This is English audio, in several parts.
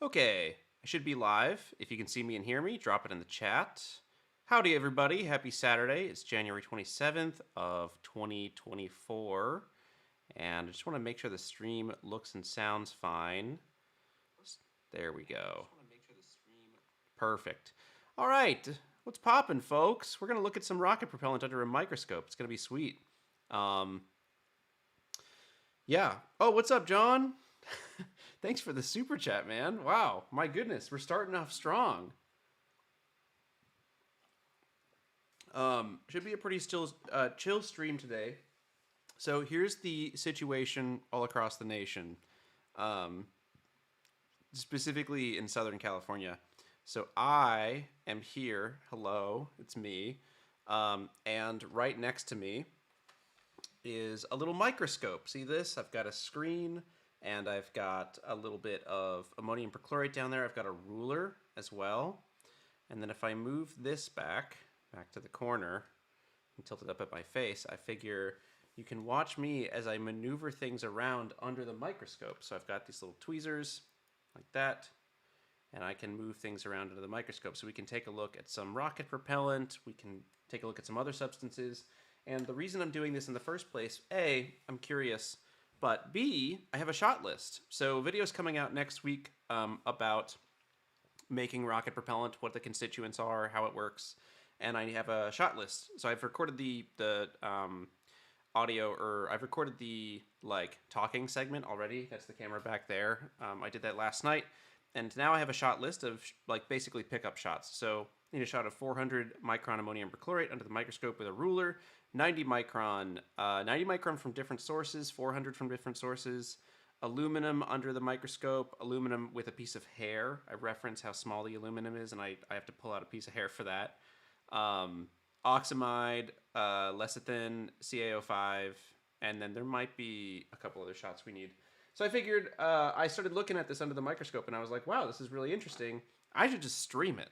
Okay, I should be live. If you can see me and hear me, drop it in the chat. Howdy, everybody. Happy Saturday. It's January 27th of 2024. And I just want to make sure the stream looks and sounds fine. There we go. Perfect. All right, what's poppin', folks? We're going to look at some rocket propellant under a microscope. It's going to be sweet. Yeah. Oh, what's up, John? Thanks for the super chat, man. Wow, my goodness, we're starting off strong. Should be a pretty chill stream today. So here's the situation all across the nation, specifically in Southern California. So I am here. Hello, it's me. And right next to me is a little microscope. See this? I've got a screen. And I've got a little bit of ammonium perchlorate down there. I've got a ruler as well. And then if I move this back to the corner and tilt it up at my face, I figure you can watch me as I maneuver things around under the microscope. So I've got these little tweezers like that, and I can move things around under the microscope. So we can take a look at some rocket propellant. We can take a look at some other substances. And the reason I'm doing this in the first place, A, I'm curious, but B, I have a shot list. So videos coming out next week about making rocket propellant, what the constituents are, how it works, and I have a shot list. So I've recorded the audio, or I've recorded the talking segment already. That's the camera back there. I did that last night, and now I have a shot list of basically pickup shots. So I need a shot of 400 micron ammonium perchlorate under the microscope with a ruler. 90 micron from different sources, 400 from different sources, aluminum under the microscope, aluminum with a piece of hair. I reference how small the aluminum is, and I have to pull out a piece of hair for that. Oxamide, lecithin, CaO5, and then there might be a couple other shots we need. So I figured, I started looking at this under the microscope, and I was like, wow, this is really interesting. I should just stream it.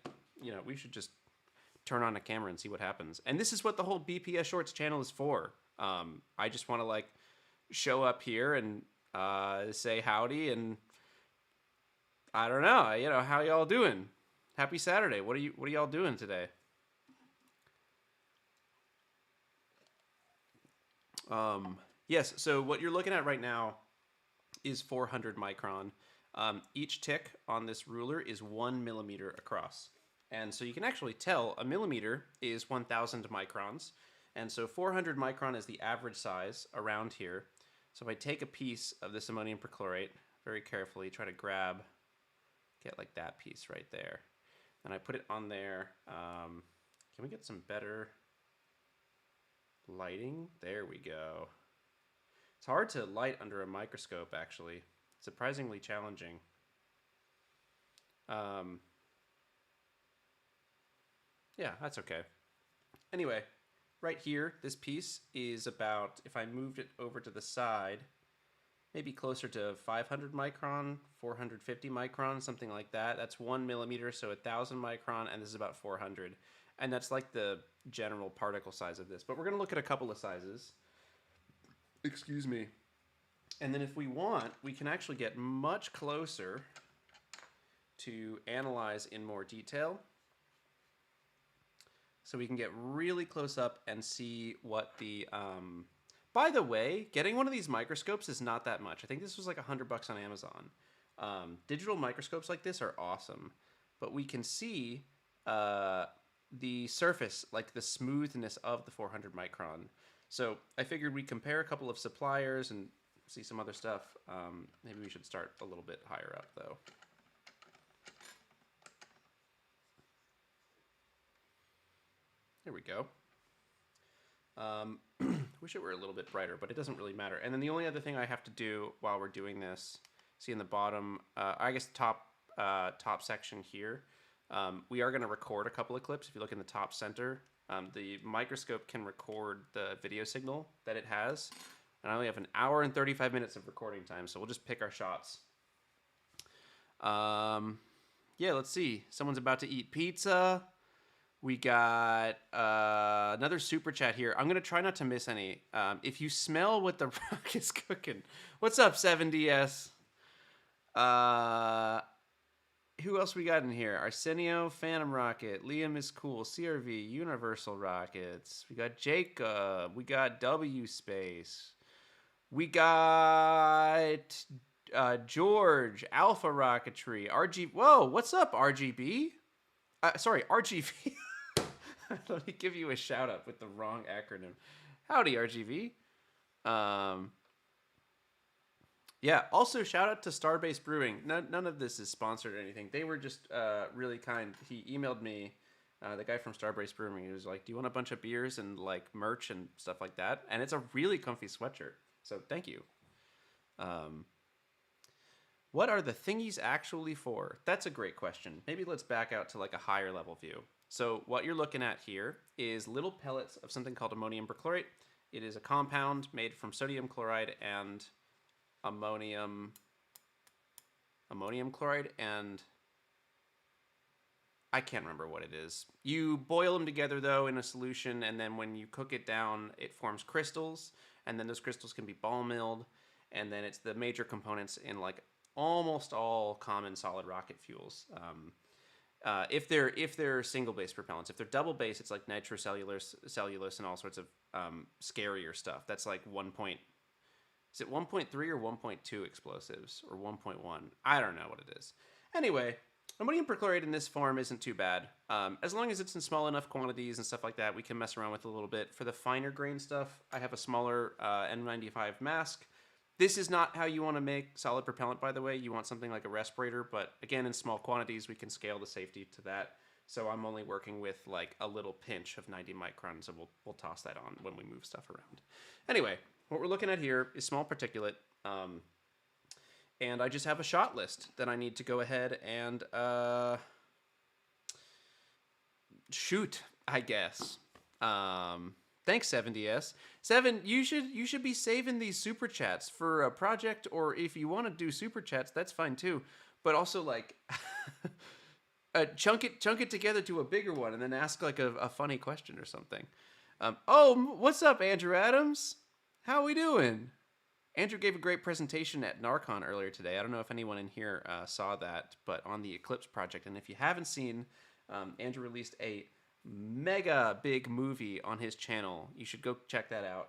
We should just turn on a camera and see what happens. And this is what the whole BPS.shorts channel is for. I just want to show up here and say howdy, and I don't know, how y'all doing? Happy Saturday. What are y'all doing today? Yes, so what you're looking at right now is 400 micron. Each tick on this ruler is 1 millimeter across. And so you can actually tell a millimeter is 1,000 microns. And so 400 micron is the average size around here. So if I take a piece of this ammonium perchlorate, very carefully try to get that piece right there. And I put it on there. Can we get some better lighting? There we go. It's hard to light under a microscope, actually. Surprisingly challenging. Yeah, that's okay. Anyway, right here, this piece is about, if I moved it over to the side, maybe closer to 500 micron, 450 micron, something like that. That's 1 millimeter, so 1,000 micron, and this is about 400. And that's the general particle size of this. But we're going to look at a couple of sizes. Excuse me. And then if we want, we can actually get much closer to analyze in more detail. So we can get really close up and see what the... By the way, getting one of these microscopes is not that much. I think this was $100 on Amazon. Digital microscopes like this are awesome. But we can see the surface, the smoothness of the 400 micron. So I figured we'd compare a couple of suppliers and see some other stuff. Maybe we should start a little bit higher up, though. There we go. Wish it were a little bit brighter, but it doesn't really matter. And then the only other thing I have to do while we're doing this, see in the bottom, I guess the top section here, we are going to record a couple of clips. If you look in the top center, the microscope can record the video signal that it has. And I only have an hour and 35 minutes of recording time, so we'll just pick our shots. Yeah, let's see. Someone's about to eat pizza. We got another super chat here. I'm going to try not to miss any. If you smell what the rock is cooking. What's up, 7DS? Who else we got in here? Arsenio, Phantom Rocket, Liam is cool, CRV, Universal Rockets. We got Jacob. We got W Space. We got George, Alpha Rocketry, RG. Whoa, what's up, RGB? Sorry, RGV. Let me give you a shout out with the wrong acronym. Howdy, RGV. Yeah, also shout out to Starbase Brewing. None of this is sponsored or anything. They were just really kind. He emailed me, the guy from Starbase Brewing. He was like, "Do you want a bunch of beers and like merch and stuff like that?" And it's a really comfy sweatshirt. So thank you. What are the thingies actually for? That's a great question. Maybe let's back out to like a higher level view. So what you're looking at here is little pellets of something called ammonium perchlorate. It is a compound made from sodium chloride and ammonium chloride, and I can't remember what it is. You boil them together though in a solution, and then when you cook it down, it forms crystals, and then those crystals can be ball milled, and then it's the major components in like almost all common solid rocket fuels. If they're single base propellants, if they're double base, it's like nitrocellulose and all sorts of scarier stuff. That's like 1. Is it 1.3 or 1.2 explosives or 1.1? I don't know what it is. Anyway, ammonium perchlorate in this form isn't too bad. As long as it's in small enough quantities and stuff like that, we can mess around with it a little bit. For the finer grain stuff, I have a smaller N95 mask. This is not how you want to make solid propellant, by the way. You want something like a respirator, but again, in small quantities, we can scale the safety to that. So I'm only working with like a little pinch of 90 microns, and we'll toss that on when we move stuff around. Anyway, what we're looking at here is small particulate, and I just have a shot list that I need to go ahead and shoot, I guess. Thanks, 7DS. 7, you should be saving these super chats for a project, or if you want to do super chats, that's fine too. But also like chunk it together to a bigger one, and then ask like a funny question or something. Oh, what's up, Andrew Adams? How we doing? Andrew gave a great presentation at Narcon earlier today. I don't know if anyone in here saw that, but on the Eclipse project. And if you haven't seen, Andrew released a mega big movie on his channel. You should go check that out,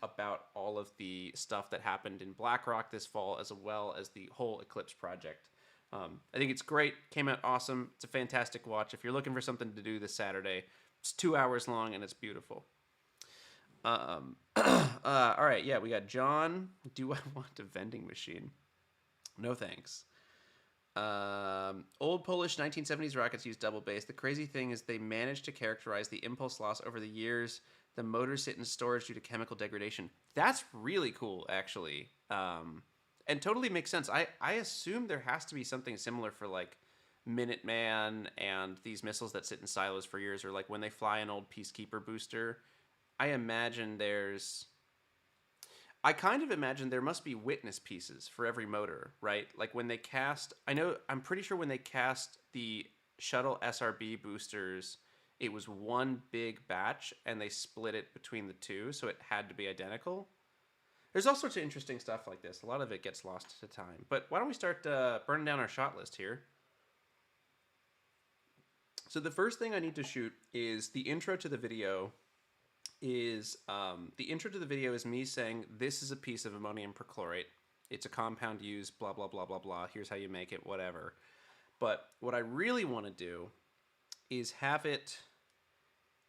about all of the stuff that happened in BlackRock this fall, as well as the whole Eclipse project. I think it's great. Came out awesome. It's a fantastic watch. If you're looking for something to do this Saturday, it's 2 hours long and it's beautiful. All right, yeah, we got John. Do I want a vending machine? No thanks. Old Polish 1970s rockets use double base. The crazy thing is they managed to characterize the impulse loss over the years. The motors sit in storage due to chemical degradation. That's really cool, actually. And totally makes sense. I assume there has to be something similar for like Minuteman and these missiles that sit in silos for years, or like when they fly an old Peacekeeper booster. I kind of imagine there must be witness pieces for every motor, right? Like when they cast, I'm pretty sure when they cast the shuttle SRB boosters, it was one big batch and they split it between the two, so it had to be identical. There's all sorts of interesting stuff like this. A lot of it gets lost to time. But why don't we start burning down our shot list here? So the first thing I need to shoot is the intro to the video. The intro to the video is me saying this is a piece of ammonium perchlorate. It's a compound used, blah, blah, blah, blah, blah. Here's how you make it, whatever. But what I really want to do is have it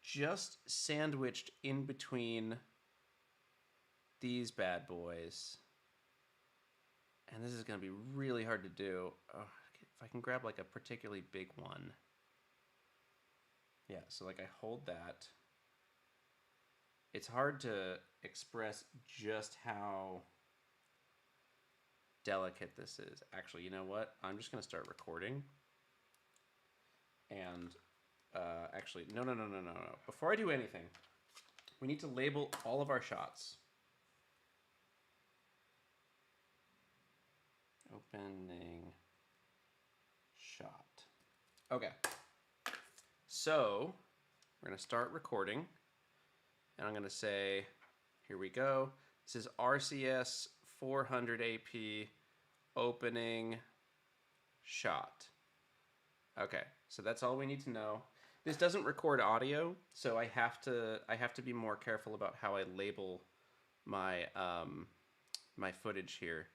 just sandwiched in between these bad boys. And this is going to be really hard to do. Oh, if I can grab like a particularly big one. Yeah, so like I hold that. It's hard to express just how delicate this is. Actually, you know what? I'm just going to start recording. And actually, no. Before I do anything, we need to label all of our shots. Opening shot. Okay. So, we're going to start recording. And I'm going to say, here we go. This is RCS 400 AP opening shot. Okay, so that's all we need to know. This doesn't record audio, so I have to be more careful about how I label my my footage here.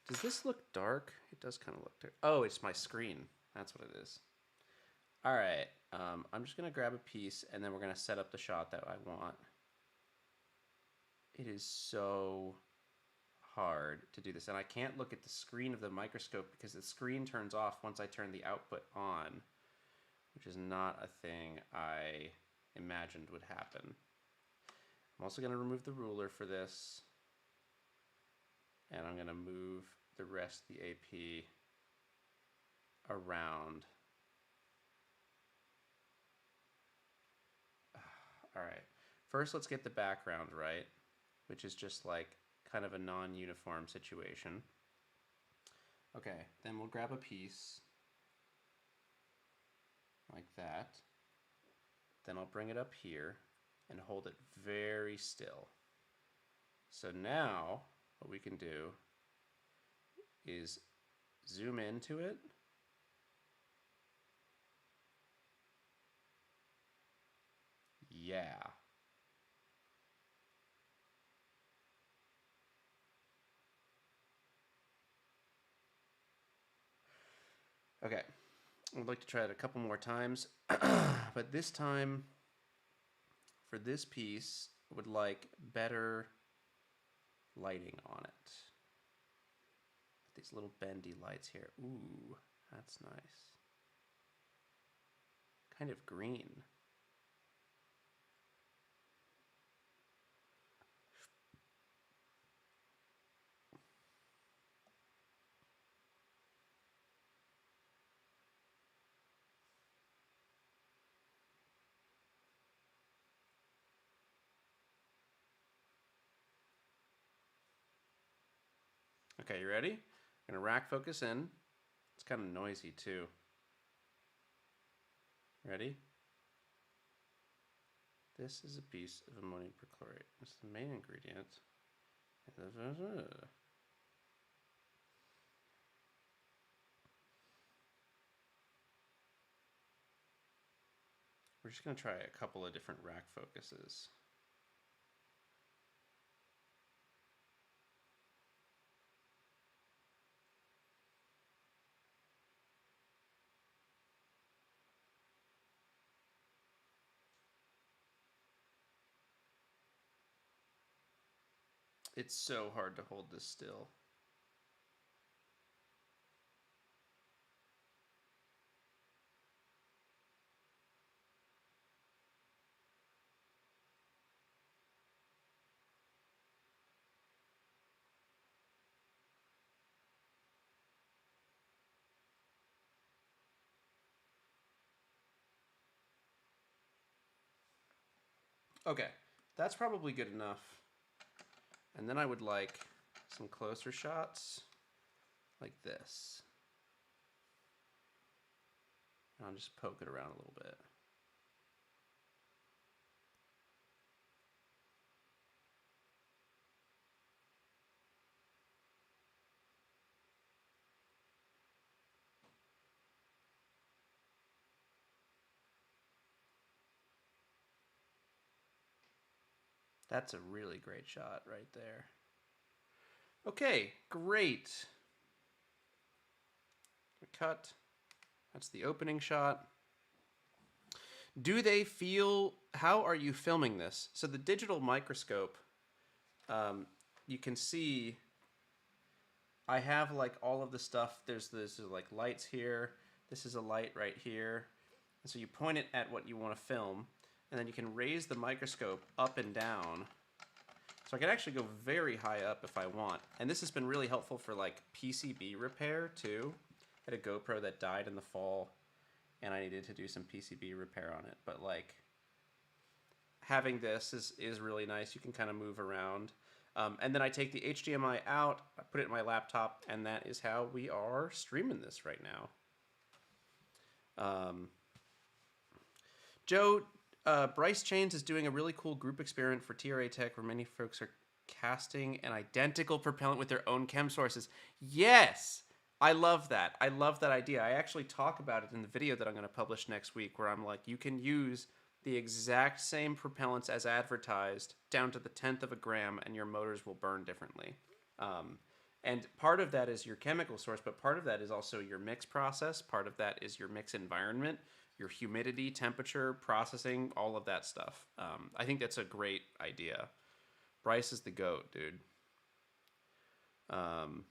Does this look dark? It does kind of look dark. Oh, it's my screen. That's what it is. All right, I'm just gonna grab a piece and then we're gonna set up the shot that I want. It is so hard to do this, and I can't look at the screen of the microscope because the screen turns off once I turn the output on, which is not a thing I imagined would happen. I'm also going to remove the ruler for this, and I'm going to move the rest of the AP around. All right, first let's get the background right, which is just like kind of a non-uniform situation. Okay, then we'll grab a piece like that. Then I'll bring it up here and hold it very still. So now what we can do is zoom into it. Yeah. Okay, I'd like to try it a couple more times, but this time for this piece, I would like better lighting on it. These little bendy lights here. Ooh, that's nice. Kind of green. Okay, you ready? I'm gonna rack focus in. It's kind of noisy too. Ready? This is a piece of ammonium perchlorate. It's the main ingredient. We're just gonna try a couple of different rack focuses. It's so hard to hold this still. Okay, that's probably good enough. And then I would like some closer shots like this. And I'll just poke it around a little bit. That's a really great shot right there. Okay, great. Cut. That's the opening shot. Do they feel, how are you filming this? So the digital microscope, you can see I have like all of the stuff. There's like lights here. This is a light right here. And so you point it at what you want to film, and then you can raise the microscope up and down. So I can actually go very high up if I want. And this has been really helpful for like PCB repair too. I had a GoPro that died in the fall, and I needed to do some PCB repair on it. But like having this is really nice. You can kind of move around. And then I take the HDMI out, I put it in my laptop, and that is how we are streaming this right now. Joe, Bryce Chains is doing a really cool group experiment for TRA Tech where many folks are casting an identical propellant with their own chem sources. Yes! I love that. I love that idea. I actually talk about it in the video that I'm going to publish next week, where I'm like, you can use the exact same propellants as advertised down to the tenth of a gram, and your motors will burn differently. Um, and part of that is your chemical source, but part of that is also your mix process. Part of that is your mix environment, your humidity, temperature, processing, all of that stuff. I think that's a great idea. Bryce is the goat, dude. Um,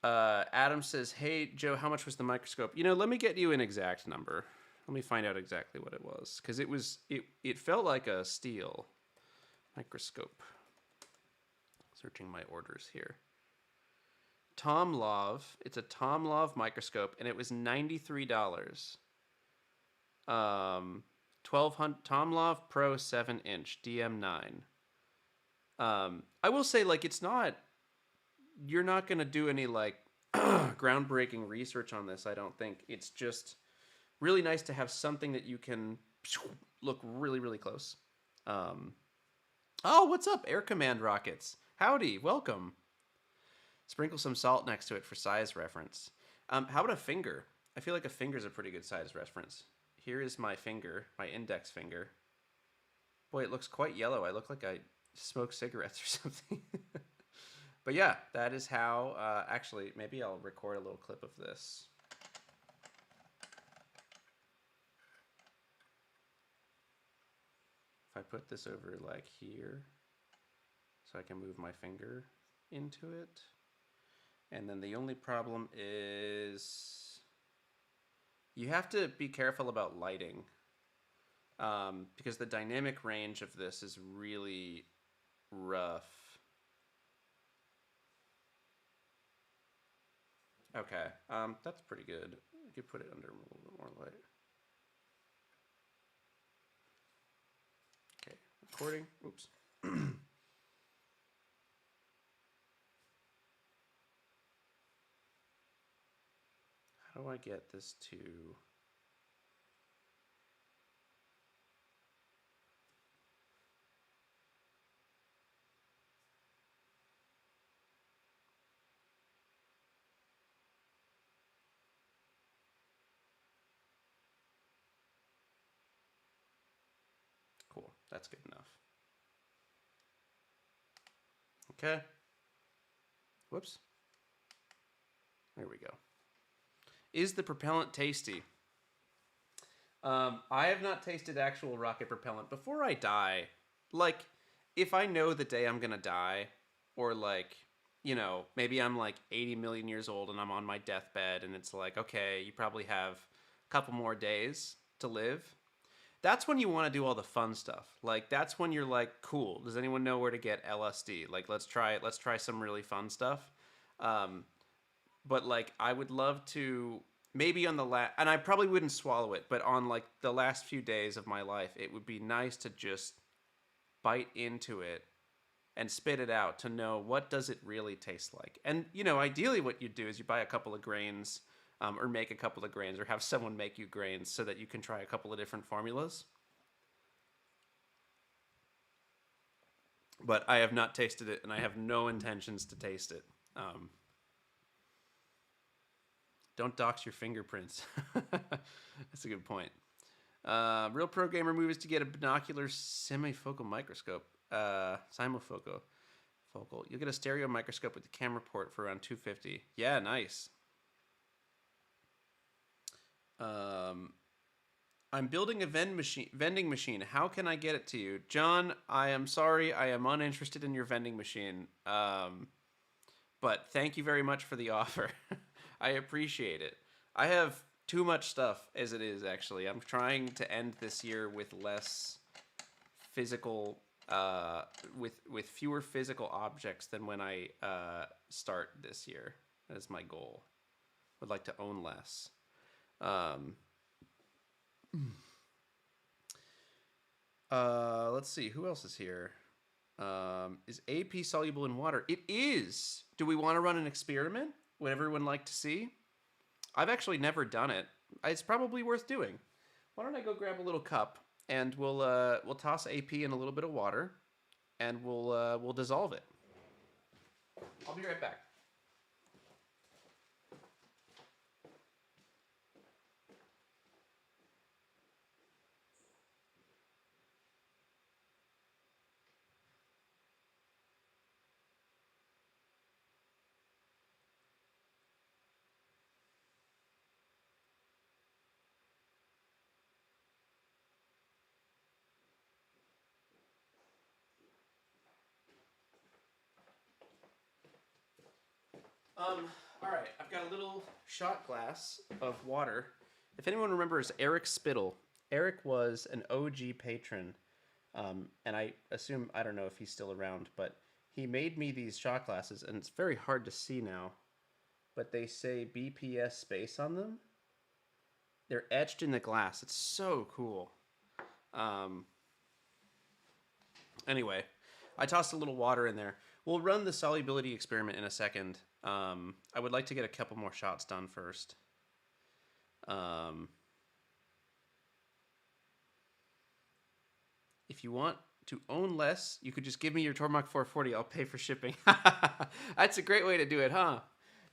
Adam says, "Hey Joe, how much was the microscope? Let me get you an exact number. Let me find out exactly what it was, because it felt like a steal. Microscope. Searching my orders here. Tom Love. It's a Tom Love microscope, and it was $93. 1200 Tom Love Pro 7-inch DM9. I will say, like, it's not. You're not gonna do any like groundbreaking research on this. I don't think. It's just really nice to have something that you can look really, really close. Oh, what's up, Air Command Rockets? Howdy, welcome. Sprinkle some salt next to it for size reference. How about a finger? I feel like a finger is a pretty good size reference. Here is my finger, my index finger. Boy, it looks quite yellow. I look like I smoke cigarettes or something. But yeah, that is how, actually, maybe I'll record a little clip of this. If I put this over like here, so I can move my finger into it. And then the only problem is you have to be careful about lighting, because the dynamic range of this is really rough. Okay, that's pretty good. You could put it under a little bit more light. Okay, recording. Oops. How do I get this to... Cool, that's good enough. Okay. Whoops. There we go. Is the propellant tasty? I have not tasted actual rocket propellant. Before I die, like, if I know the day I'm gonna die, or like, maybe I'm like 80 million years old and I'm on my deathbed and it's like, okay, you probably have a couple more days to live. That's when you want to do all the fun stuff. Like, that's when you're like, cool, does anyone know where to get LSD? Like, let's try some really fun stuff. But like, I would love to, maybe on the last, and I probably wouldn't swallow it, but on like the last few days of my life, it would be nice to just bite into it and spit it out to know what does it really taste like. And ideally what you do is you buy a couple of grains, or make a couple of grains, or have someone make you grains so that you can try a couple of different formulas. But I have not tasted it, and I have no intentions to taste it. Don't dox your fingerprints. That's a good point. Real pro gamer move is to get a binocular semifocal microscope. Simofocal. You'll get a stereo microscope with the camera port for around $250. Yeah, nice. I'm building a vending machine. How can I get it to you? John, I am sorry. I am uninterested in your vending machine. But thank you very much for the offer. I appreciate it. I have too much stuff as it is, actually. I'm trying to end this year with less physical, with fewer physical objects than when I start this year. That is my goal. Would like to own less. Let's see. Who else is here? Is AP soluble in water? It is. Do we want to run an experiment? Would everyone like to see? I've actually never done it. It's probably worth doing. Why don't I go grab a little cup and we'll toss AP in a little bit of water and we'll dissolve it. I'll be right back. All right, I've got a little shot glass of water. If anyone remembers Eric Spittle, Eric was an OG patron, and I assume, I don't know if he's still around, but he made me these shot glasses, and it's very hard to see now, but they say BPS space on them. They're etched in the glass. It's so cool. Um, anyway, I tossed a little water in there. We'll run the solubility experiment in a second. I would like to get a couple more shots done first. If you want to own less, you could just give me your Tormach 440. I'll pay for shipping. That's a great way to do it, huh?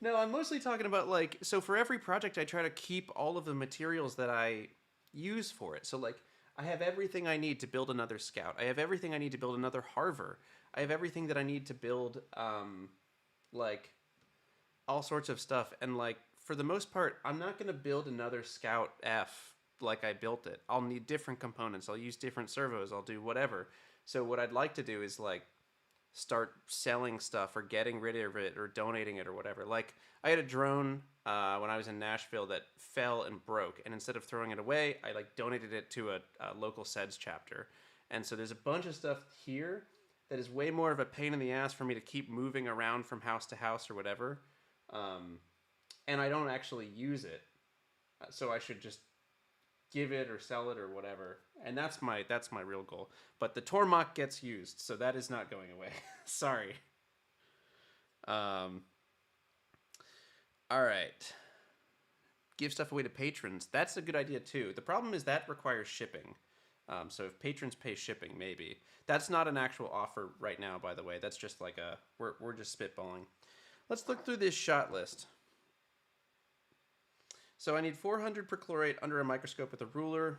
No, I'm mostly talking about like, so for every project, I try to keep all of the materials that I use for it. So like, I have everything I need to build another Scout. I have everything I need to build another Harver. I have everything that I need to build, like, all sorts of stuff. And like, for the most part, I'm not going to build another Scout F like I built it. I'll need different components. I'll use different servos. I'll do whatever. So what I'd like to do is like start selling stuff or getting rid of it or donating it or whatever. Like I had a drone when I was in Nashville that fell and broke, and instead of throwing it away, I like donated it to a local SEDS chapter. And so there's a bunch of stuff here that is way more of a pain in the ass for me to keep moving around from house to house or whatever. And I don't actually use it, so I should just give it or sell it or whatever. And that's my real goal. But the Tormach gets used, so that is not going away. Sorry. All right. Give stuff away to patrons. That's a good idea too. The problem is that requires shipping. So if patrons pay shipping, maybe. That's not an actual offer right now, by the way. That's just like we're just spitballing. Let's look through this shot list. So I need 400 perchlorate under a microscope with a ruler.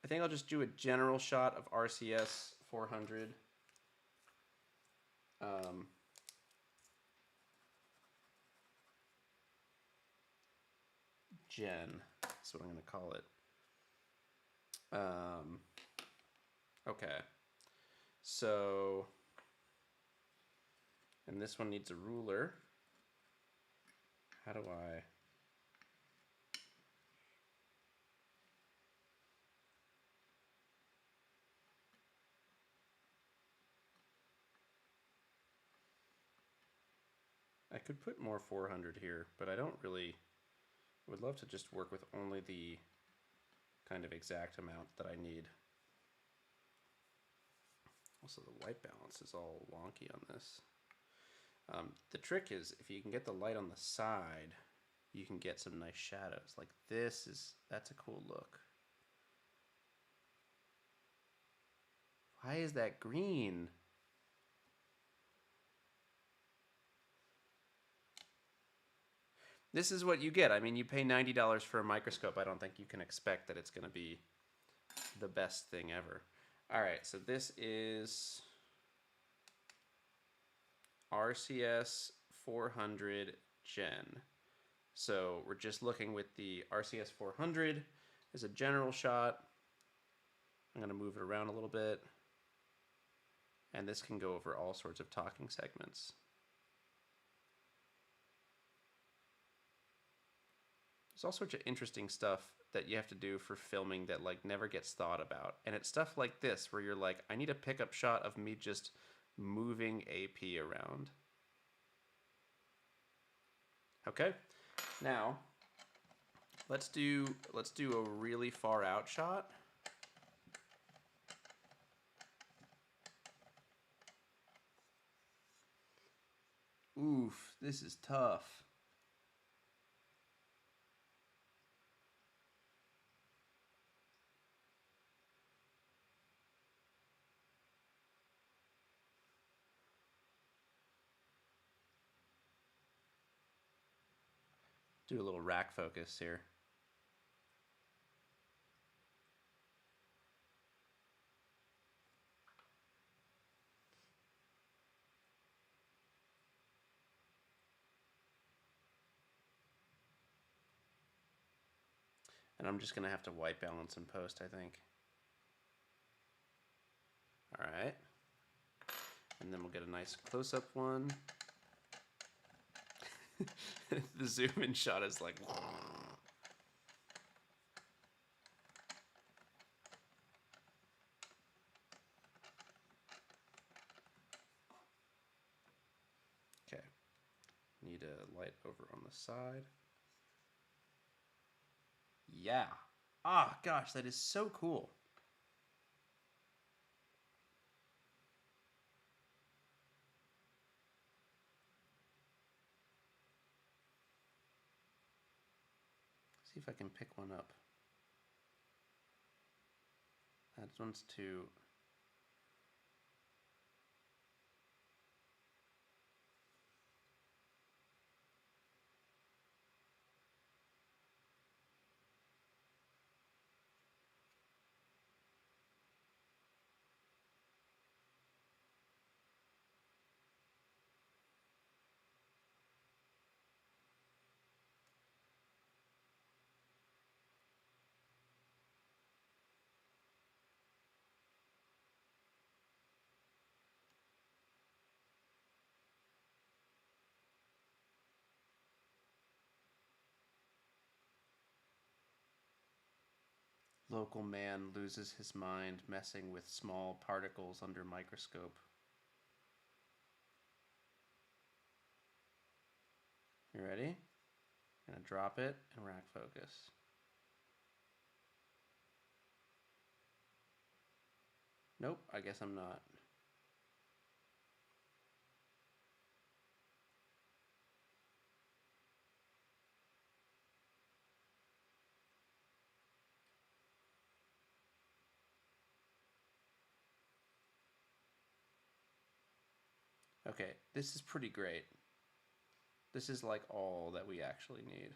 I think I'll just do a general shot of RCS 400. Gen, that's what I'm going to call it. Okay. So, and this one needs a ruler. How do I... I could put more 400 here, but I don't really... I would love to just work with only the kind of exact amount that I need. Also, the white balance is all wonky on this. The trick is, if you can get the light on the side, you can get some nice shadows. Like this that's a cool look. Why is that green? This is what you get. I mean, you pay $90 for a microscope. I don't think you can expect that it's going to be the best thing ever. All right, so this is RCS 400 Gen. So we're just looking with the RCS 400 as a general shot. I'm going to move it around a little bit. And this can go over all sorts of talking segments. There's all sorts of interesting stuff that you have to do for filming that like never gets thought about. And it's stuff like this where you're like, I need a pickup shot of me just moving AP around. Okay, now let's do a really far out shot. Oof, this is tough. Do a little rack focus here. And I'm just going to have to white balance in post, I think. All right. And then we'll get a nice close-up one. The zoom in shot is like. Okay. Need a light over on the side. Yeah. Ah, gosh, that is so cool. See if I can pick one up. That one's too. Local man loses his mind messing with small particles under microscope. You ready? I'm gonna drop it and rack focus. Nope, I guess I'm not. Okay, this is pretty great. This is like all that we actually need.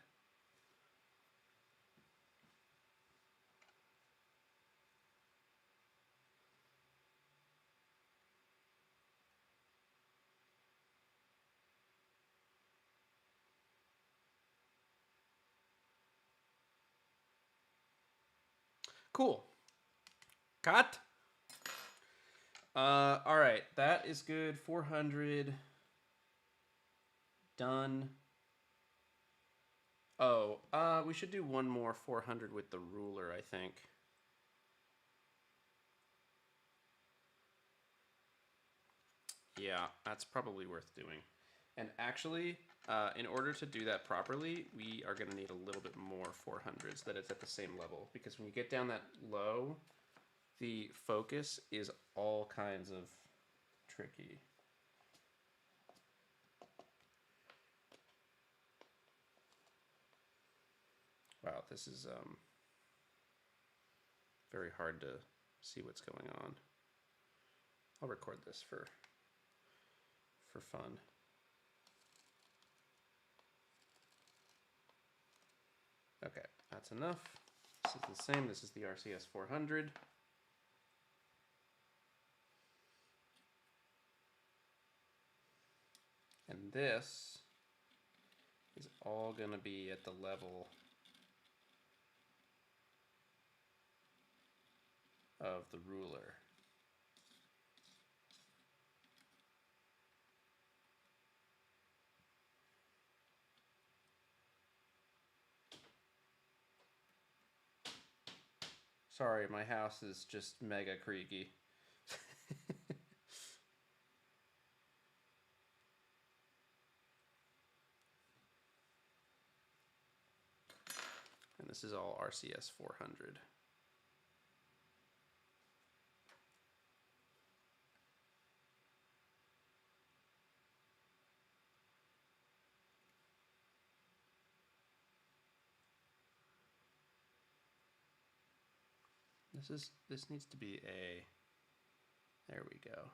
Cool. Cut. All right, that is good. 400 done. Oh, we should do one more 400 with the ruler, I think. Yeah, that's probably worth doing. And actually, in order to do that properly, we are going to need a little bit more 400s that it's at the same level. Because when you get down that low, the focus is all kinds of tricky. Wow, this is very hard to see what's going on. I'll record this for fun. Okay, that's enough. This is the same. This is the RCS 400. And this is all going to be at the level of the ruler. Sorry, my house is just mega creaky. And this is all RCS 400. This needs to be a, there we go.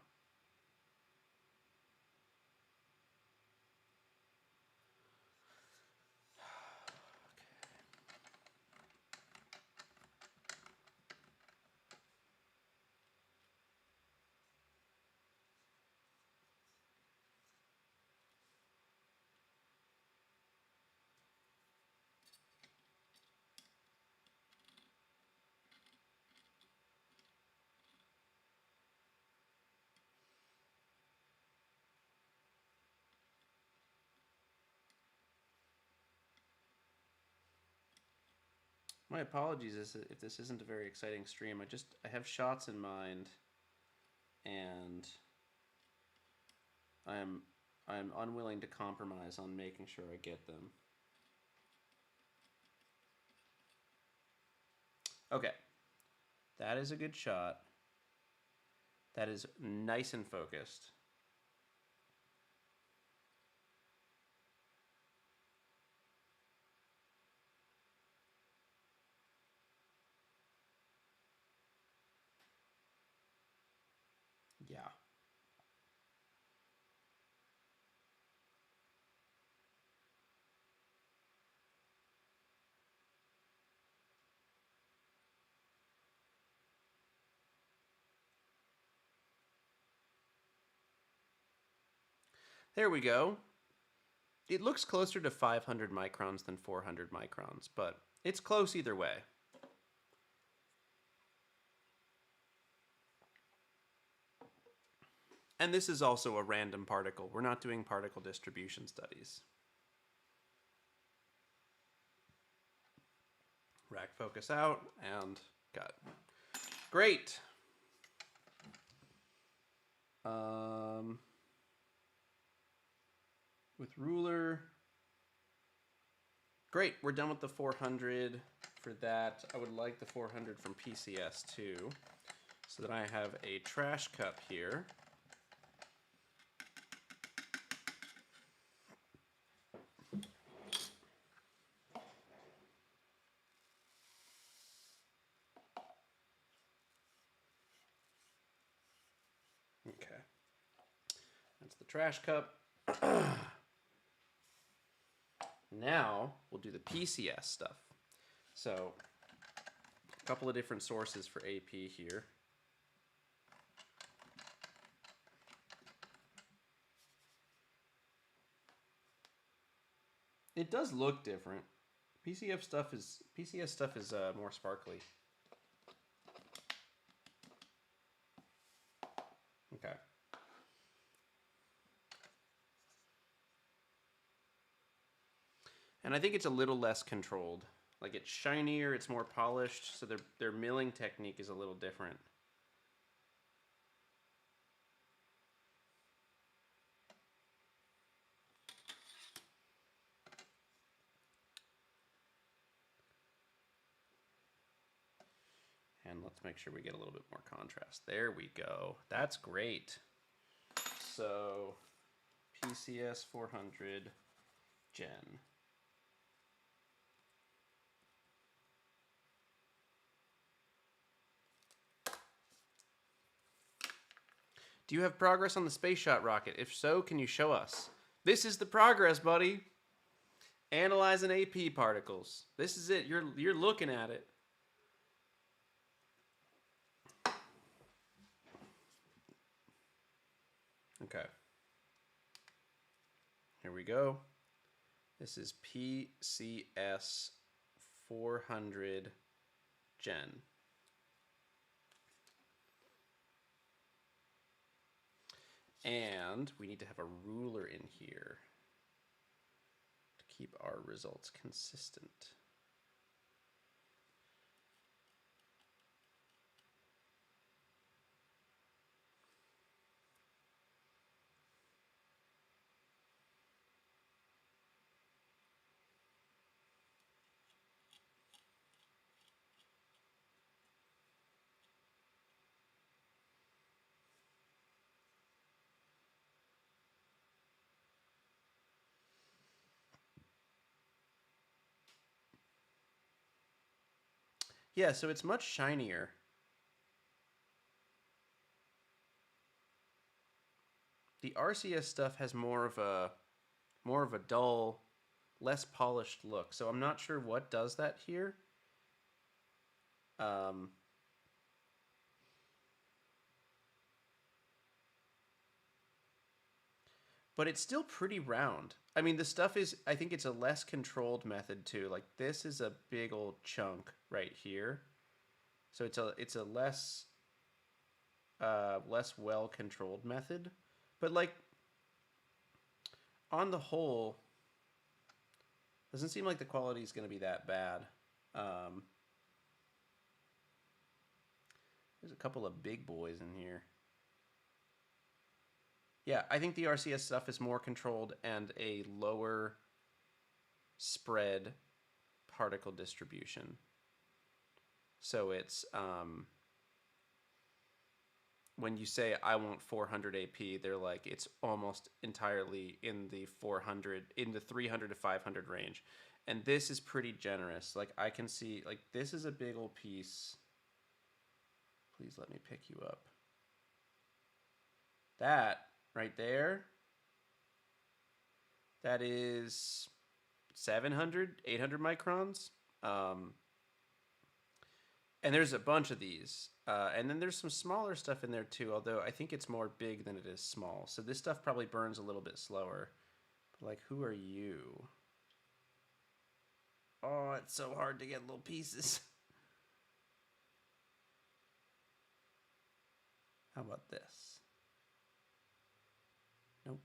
My apologies if this isn't a very exciting stream. I have shots in mind, and I'm unwilling to compromise on making sure I get them. Okay, that is a good shot. That is nice and focused. Yeah. There we go. It looks closer to 500 microns than 400 microns, but it's close either way. And this is also a random particle. We're not doing particle distribution studies. Rack focus out and got great. With ruler. Great, we're done with the 400 for that. I would like the 400 from PCS too. So that I have a trash cup here. Okay. That's the trash cup. Now we'll do the PCS stuff. So a couple of different sources for AP here. It does look different. PCS stuff is more sparkly. Okay. And I think it's a little less controlled. Like it's shinier, it's more polished, so their milling technique is a little different. And let's make sure we get a little bit more contrast. There we go. That's great. So PCS 400 Gen. Do you have progress on the space shot rocket? If so, can you show us? This is the progress, buddy. Analyzing AP particles. This is it. You're looking at it. Okay. Here we go. This is PCS 400 Gen. And we need to have a ruler in here to keep our results consistent. Yeah, so it's much shinier. The RCS stuff has more of a dull, less polished look. So I'm not sure what does that here. But it's still pretty round. I mean, the stuff is, I think it's a less controlled method too. Like this is a big old chunk right here. So it's a less well controlled method. But like on the whole, doesn't seem like the quality is going to be that bad. There's a couple of big boys in here. Yeah, I think the RCS stuff is more controlled and a lower spread particle distribution. So it's when you say I want 400 AP, they're like it's almost entirely in the 400, in the 300 to 500 range. And this is pretty generous. Like I can see, like this is a big old piece. Please let me pick you up. That right there, that is 700, 800 microns. And there's a bunch of these. And then there's some smaller stuff in there too, although I think it's more big than it is small. So this stuff probably burns a little bit slower. But like, who are you? Oh, it's so hard to get little pieces. How about this? Nope.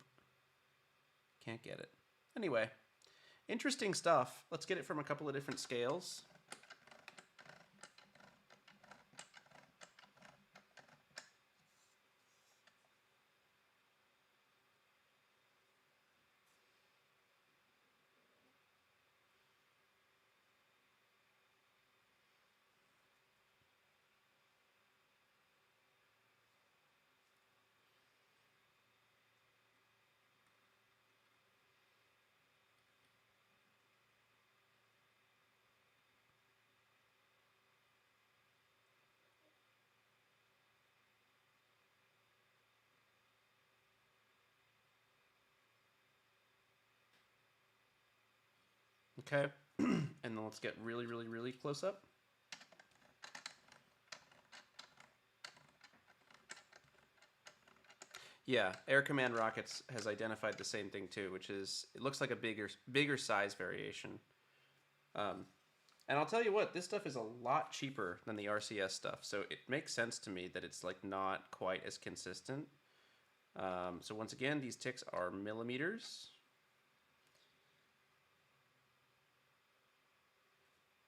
Can't get it. Anyway, interesting stuff. Let's get it from a couple of different scales. Okay, and then let's get really, really, really close up. Yeah, Air Command Rockets has identified the same thing too, which is it looks like a bigger size variation. And I'll tell you what, this stuff is a lot cheaper than the RCS stuff, so it makes sense to me that it's like not quite as consistent. So once again, these ticks are millimeters.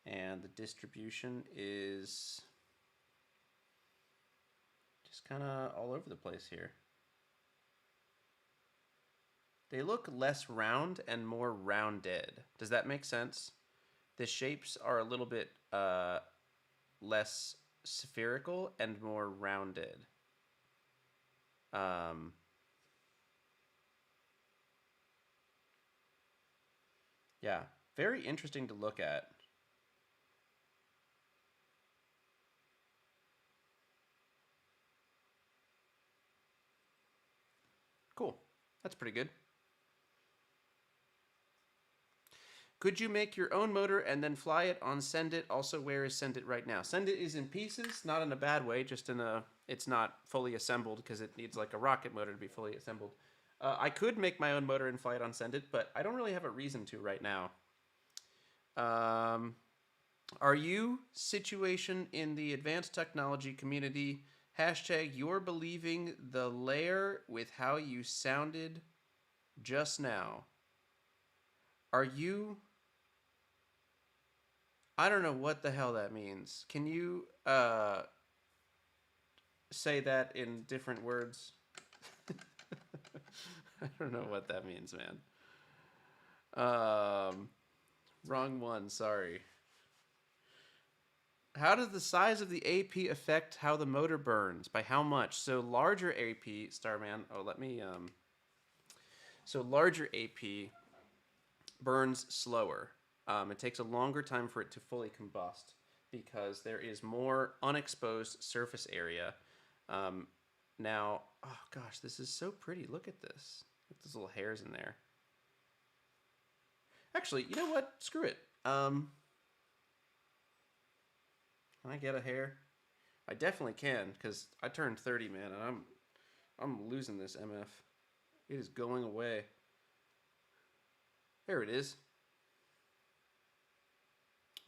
And the distribution is just kind of all over the place here. They look less round and more rounded. Does that make sense? The shapes are a little bit less spherical and more rounded. Yeah, very interesting to look at. Cool. That's pretty good. Could you make your own motor and then fly it on Send It? Also, where is Send It right now? Send It is in pieces, not in a bad way, just in a, it's not fully assembled because it needs like a rocket motor to be fully assembled. I could make my own motor and fly it on Send It, but I don't really have a reason to right now. Are you situation in the advanced technology community? Hashtag you're believing the layer with how you sounded just now. Are you... I don't know what the hell that means. Can you say that in different words? I don't know what that means, man. Wrong one, sorry. How does the size of the AP affect how the motor burns? By how much? So larger AP, Starman. Oh, let me... So larger AP burns slower. It takes a longer time for it to fully combust because there is more unexposed surface area. Now, oh gosh, this is so pretty. Look at this. Look at those little hairs in there. Actually, you know what? Screw it. Can I get a hair? I definitely can because I turned 30, man, and I'm losing this MF. It is going away. There it is.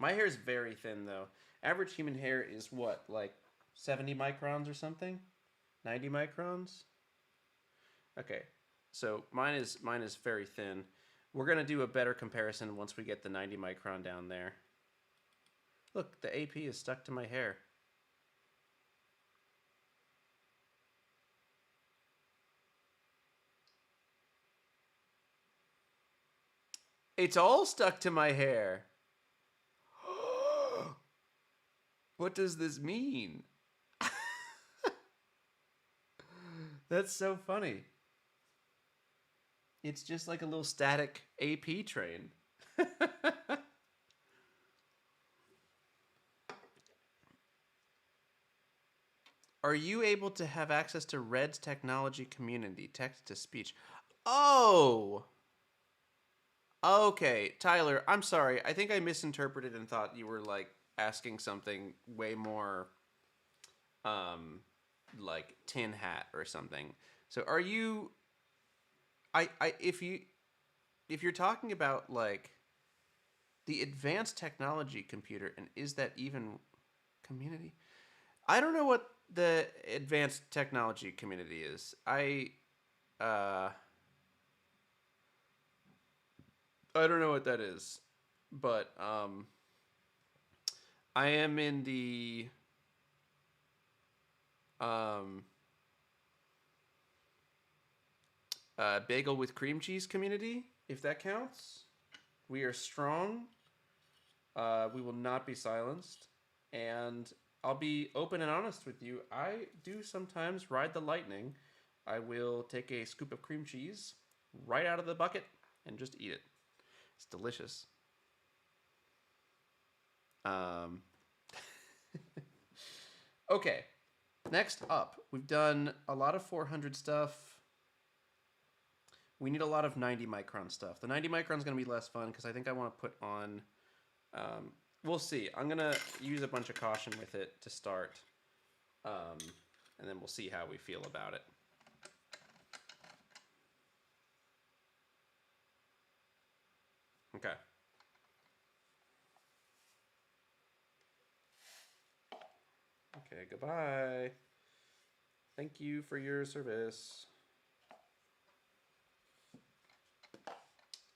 My hair is very thin, though. Average human hair is what, like 70 microns or something? 90 microns? Okay, so mine is very thin. We're going to do a better comparison once we get the 90 micron down there. Look, the AP is stuck to my hair. It's all stuck to my hair. What does this mean? That's so funny. It's just like a little static AP train. Are you able to have access to Red's technology community, text to speech? Oh, okay. Tyler, I'm sorry. I think I misinterpreted and thought you were like asking something way more um like tin hat or something. So are you I if you're talking about like the advanced technology computer, and is that even community? I don't know what the advanced technology community is. Uh I don't know what that is. But I am in the um bagel with cream cheese community, if that counts. We are strong. We will not be silenced. And I'll be open and honest with you. I do sometimes ride the lightning. I will take a scoop of cream cheese right out of the bucket and just eat it. It's delicious. Um, okay, next up, we've done a lot of 400 stuff. We need a lot of 90 micron stuff. The 90 micron is going to be less fun because I think I want to put on. We'll see. I'm going to use a bunch of caution with it to start. And then we'll see how we feel about it. Okay. Okay, goodbye. Thank you for your service.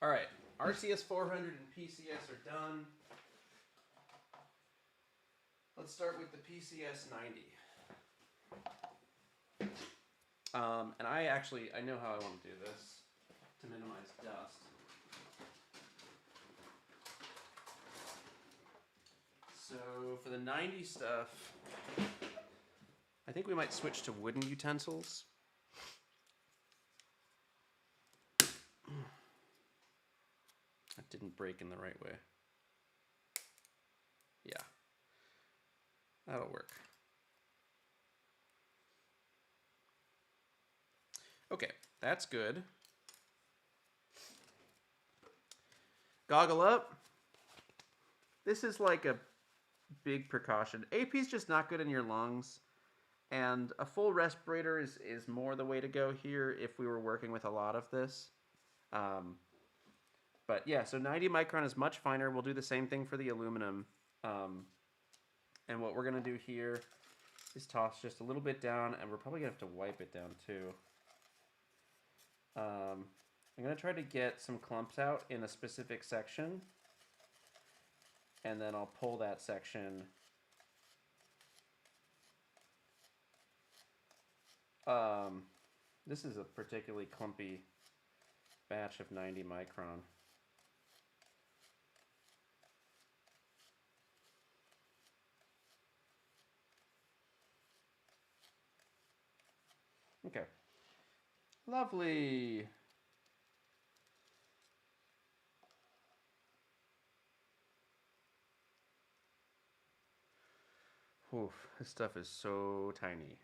All right, RCS 400 and PCS are done. Let's start with the PCS 90. And I know how I want to do this to minimize dust. So for the 90 stuff, I think we might switch to wooden utensils. That didn't break in the right way. Yeah, that'll work. Okay, that's good. Goggle up. This is like a big precaution. AP is just not good in your lungs, and a full respirator is more the way to go here if we were working with a lot of this. But yeah, so 90 micron is much finer. We'll do the same thing for the aluminum. And what we're going to do here is toss just a little bit down, and we're probably going to have to wipe it down too. I'm going to try to get some clumps out in a specific section, and then I'll pull that section. This is a particularly clumpy batch of 90 micron. Okay. Lovely. Oof, this stuff is so tiny.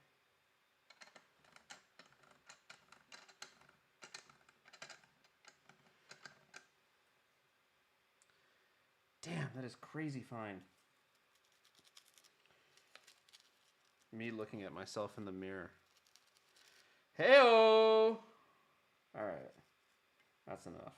Damn, that is crazy fine. Me looking at myself in the mirror. Hey-o! Alright. That's enough.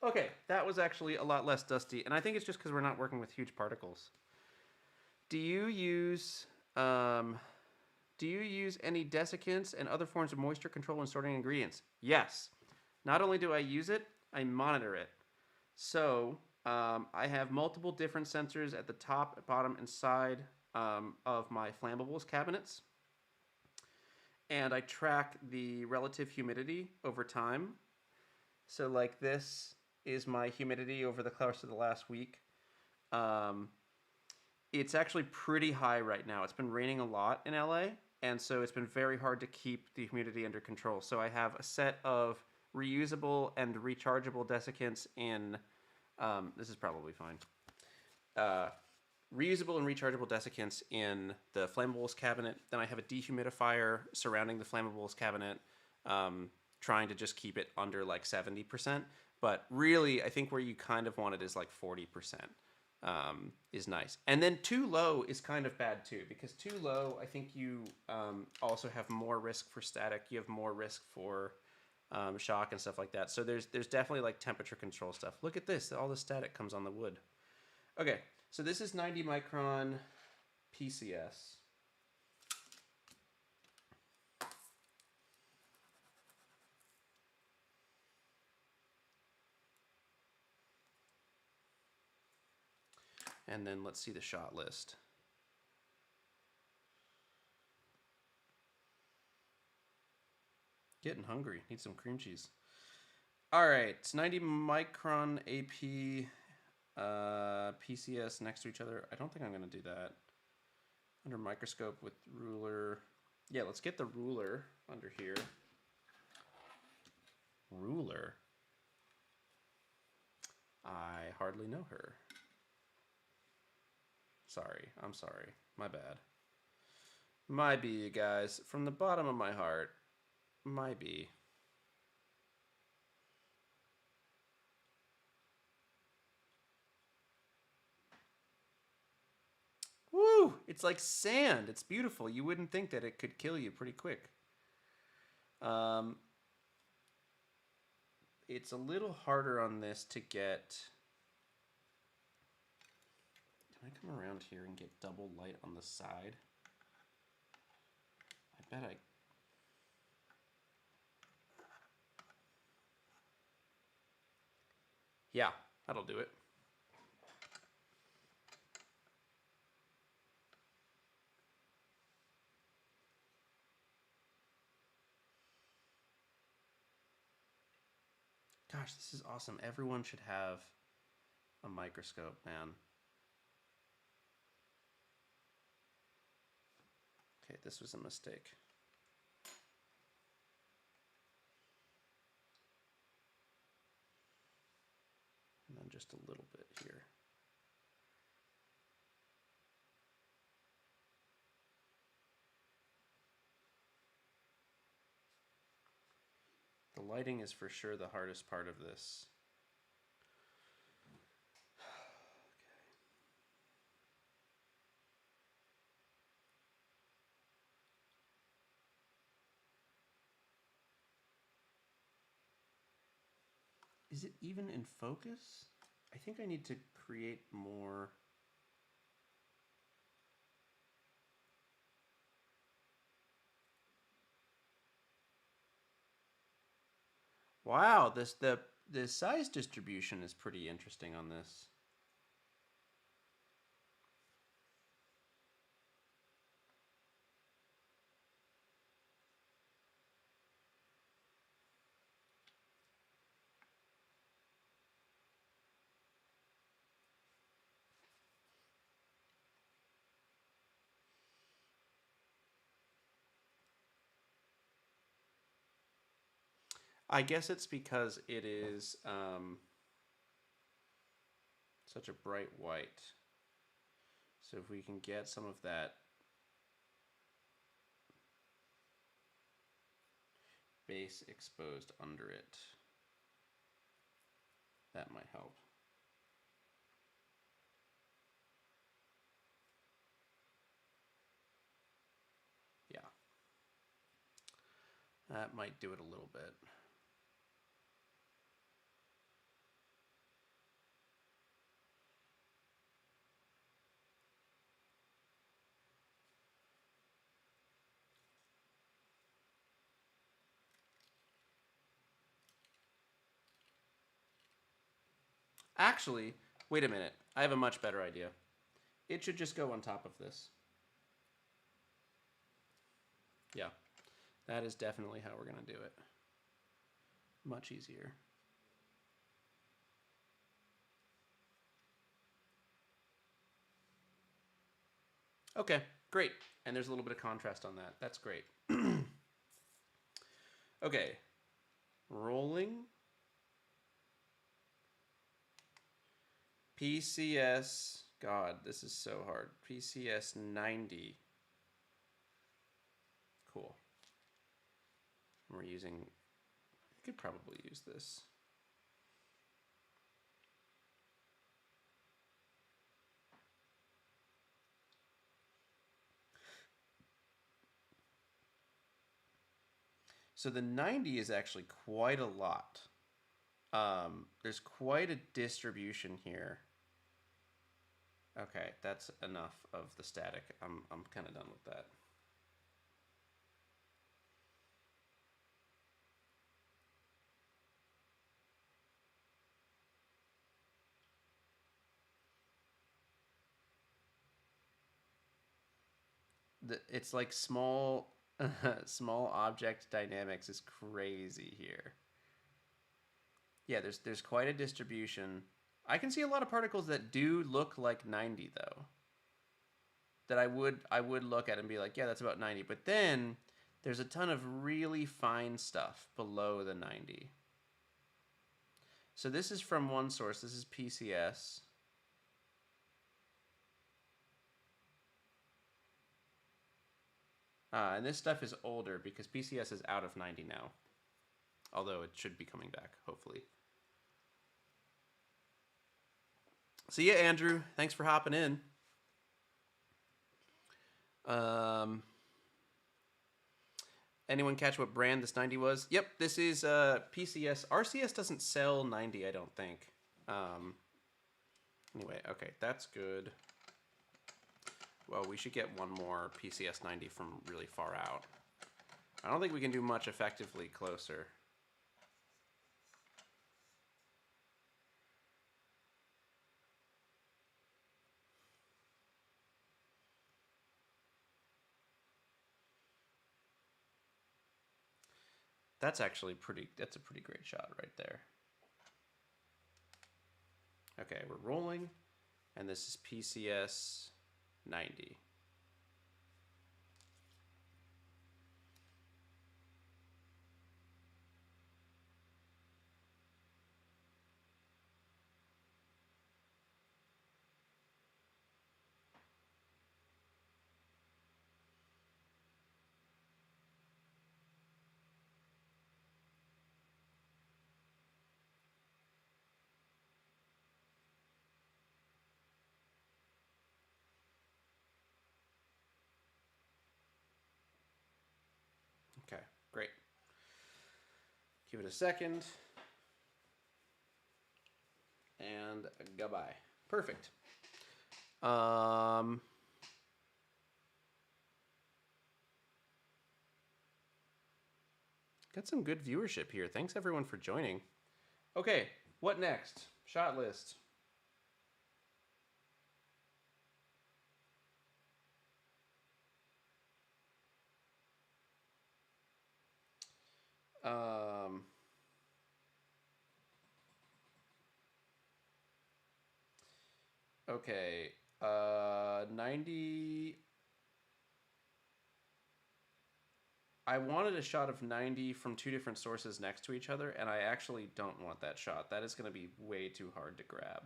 Okay, that was actually a lot less dusty, and I think it's just because we're not working with huge particles. Do you use any desiccants and other forms of moisture control when sorting ingredients? Yes. Not only do I use it, I monitor it. So I have multiple different sensors at the top, bottom, and side of my flammables cabinets. And I track the relative humidity over time. So, like, this is my humidity over the course of the last week. Um, it's actually pretty high right now. It's been raining a lot in LA, and so it's been very hard to keep the humidity under control. So I have a set of reusable and rechargeable desiccants in. This is probably fine. Uh, Reusable and rechargeable desiccants in the flammables cabinet. Then I have a dehumidifier surrounding the flammables cabinet, trying to just keep it under like 70%. But really, I think where you kind of want it is like 40%. Is nice. And then too low is kind of bad too, because too low, I think you also have more risk for static. You have more risk for shock and stuff like that. So there's definitely like temperature control stuff. Look at this. All the static comes on the wood. Okay, so this is 90 micron PCS. And then let's see the shot list. Getting hungry. Need some cream cheese. All right, it's 90 micron AP PCS next to each other. I don't think I'm going to do that. Under microscope with ruler. Yeah, let's get the ruler under here. Ruler? I hardly know her. Sorry, I'm sorry. My bad. My B, you guys. From the bottom of my heart, my B. Woo! It's like sand. It's beautiful. You wouldn't think that it could kill you pretty quick. It's a little harder on this to get. Can I come around here and get double light on the side? I bet I. Yeah, that'll do it. Gosh, this is awesome. Everyone should have a microscope, man. Okay, this was a mistake. And then just a little bit here. The lighting is for sure the hardest part of this. Is it even in focus? I think I need to create more. Wow, the size distribution is pretty interesting on this. I guess it's because it is such a bright white. So if we can get some of that base exposed under it, that might help. Yeah. That might do it a little bit. Actually, Wait a minute. I have a much better idea. It should just go on top of this. Yeah. That is definitely how we're going to do it. Much easier. Okay, great. And there's a little bit of contrast on that. That's great. Okay. Rolling. PCS. God, this is so hard. PCS 90. Cool. We're using... I could probably use this. So the 90 is actually quite a lot. There's quite a distribution here. Okay, that's enough of the static. I'm kind of done with that. It's like small small object dynamics is crazy here. Yeah, there's quite a distribution. I can see a lot of particles that do look like 90 though. That I would look at and be like, yeah, that's about 90. But then there's a ton of really fine stuff below the 90. So this is from one source. This is PCS. And this stuff is older because PCS is out of 90 now. Although it should be coming back, hopefully. So yeah, Andrew, thanks for hopping in. Anyone catch what brand this 90 was? Yep, this is PCS. RCS doesn't sell 90, I don't think. Anyway, okay, that's good. Well, we should get one more PCS 90 from really far out. I don't think we can do much effectively closer. That's actually that's a pretty great shot right there. Okay, we're rolling, and this is PCS 90. Okay, great. Give it a second. And goodbye. Perfect. Got some good viewership here. Thanks everyone for joining. Okay, what next? Shot list. Okay, 90. I wanted a shot of 90 from two different sources next to each other, and I actually don't want that shot. That is going to be way too hard to grab.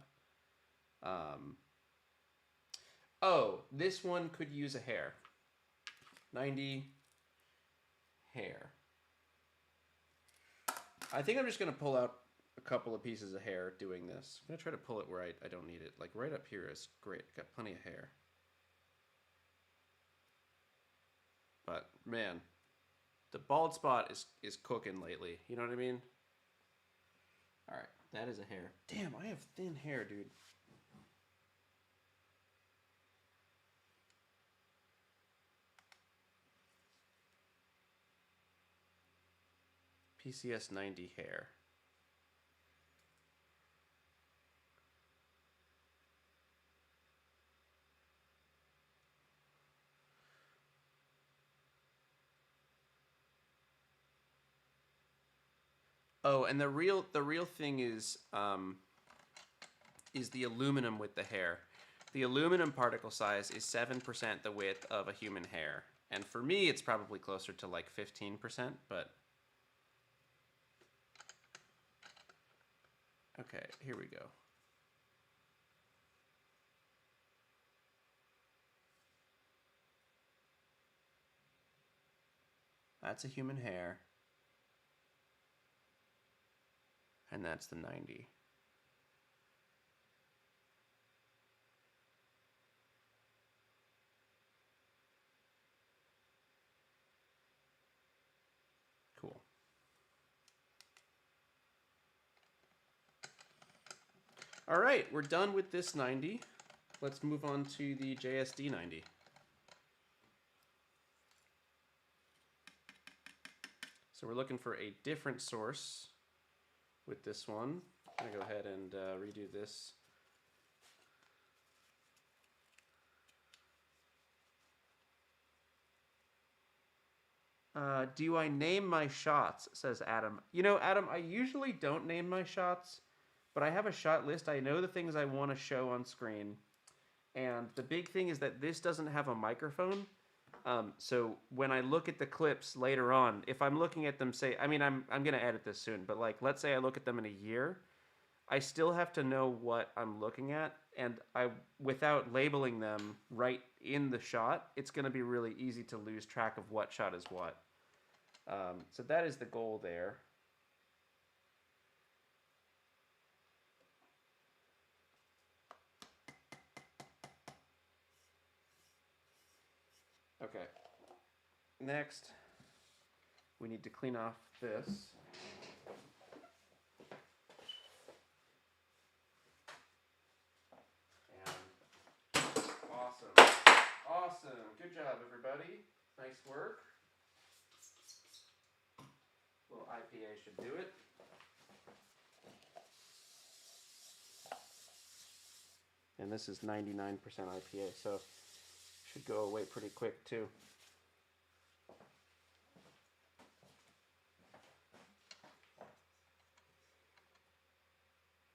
Oh, this one could use a hair. 90 hair. I think I'm just going to pull out a couple of pieces of hair doing this. I'm going to try to pull it where I don't need it. Like right up here is great. Got plenty of hair. But man, the bald spot is cooking lately. You know what I mean? All right, that is a hair. Damn, I have thin hair, dude. PCS 90 hair. Oh, and the real thing is the aluminum with the hair. The aluminum particle size is 7% the width of a human hair. And for me, it's probably closer to like 15%, but... Okay, here we go. That's a human hair. And that's the 90. Cool. All right, we're done with this 90. Let's move on to the JSD 90. So we're looking for a different source with this one. I'm going to go ahead and redo this. Do I name my shots, says Adam. You know, Adam, I usually don't name my shots, but I have a shot list. I know the things I want to show on screen. And the big thing is that this doesn't have a microphone. So when I look at the clips later on, if I'm looking at them, say, I mean, I'm going to edit this soon, but like, let's say I look at them in a year, I still have to know what I'm looking at. And without labeling them right in the shot, it's going to be really easy to lose track of what shot is what. So that is the goal there. Okay. Next, we need to clean off this. And awesome. Awesome. Good job, everybody. Nice work. A little IPA should do it. And this is 99% IPA, so should go away pretty quick too.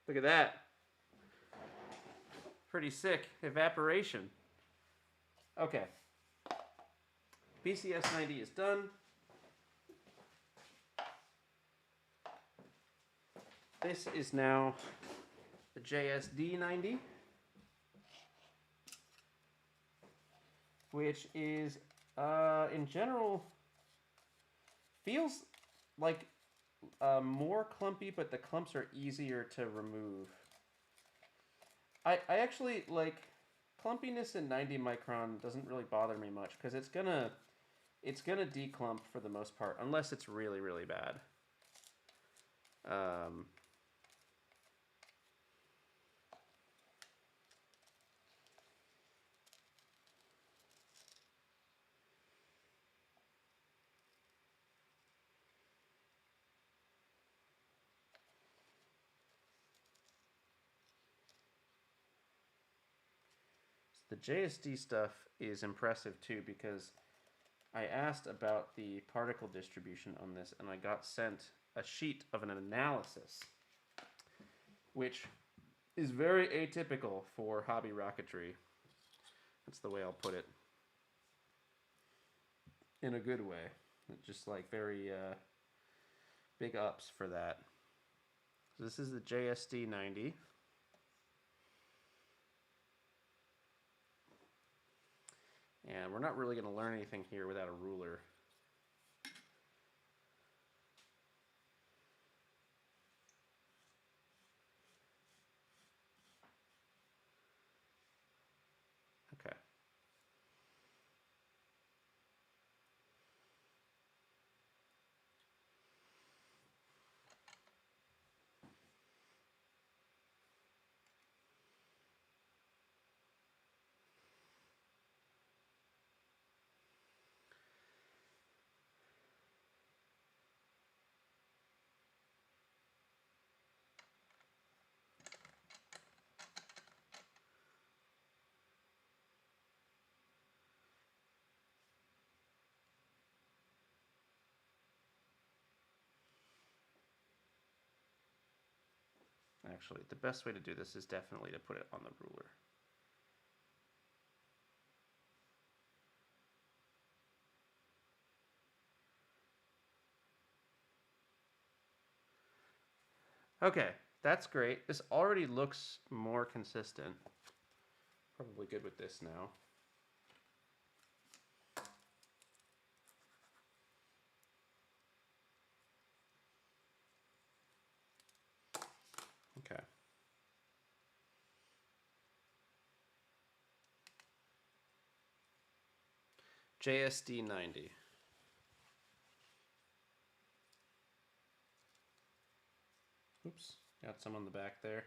Look at that. Pretty sick. Evaporation. Okay. BCS 90 is done. This is now the JSD 90, which is, in general, feels like more clumpy, but the clumps are easier to remove. I actually, like, clumpiness in 90 micron doesn't really bother me much, because it's gonna declump for the most part, unless it's really, really bad. The JSD stuff is impressive too, because I asked about the particle distribution on this, and I got sent a sheet of an analysis, which is very atypical for hobby rocketry. That's the way I'll put it. In a good way. Just like very big ups for that. So this is the JSD 90. And we're not really going to learn anything here without a ruler. Okay. Actually, the best way to do this is definitely to put it on the ruler. Okay, that's great. This already looks more consistent. Probably good with this now. Okay. JSD 90. Oops, got some on the back there.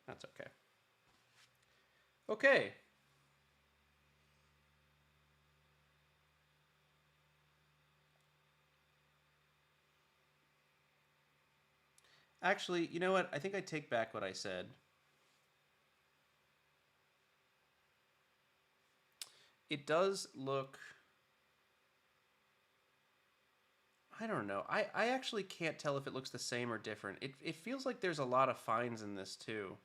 That's okay. Okay. Actually, you know what? I think I take back what I said. It does look... I don't know. I actually can't tell if it looks the same or different. It feels like there's a lot of fines in this too.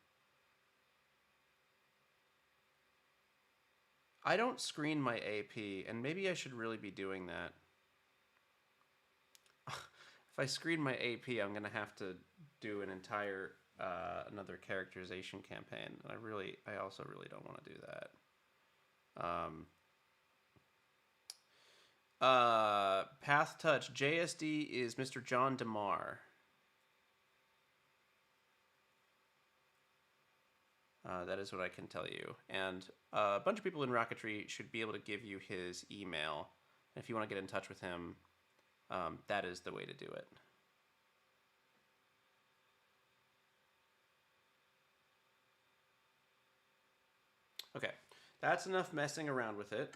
I don't screen my AP, and maybe I should really be doing that. If I screen my AP, I'm gonna have to do an entire another characterization campaign, and I also really don't want to do that. Path Touch JSD is Mr. John DeMar. That is what I can tell you. And a bunch of people in Rocketry should be able to give you his email. And if you want to get in touch with him, that is the way to do it. Okay, that's enough messing around with it.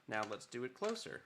Now let's do it closer.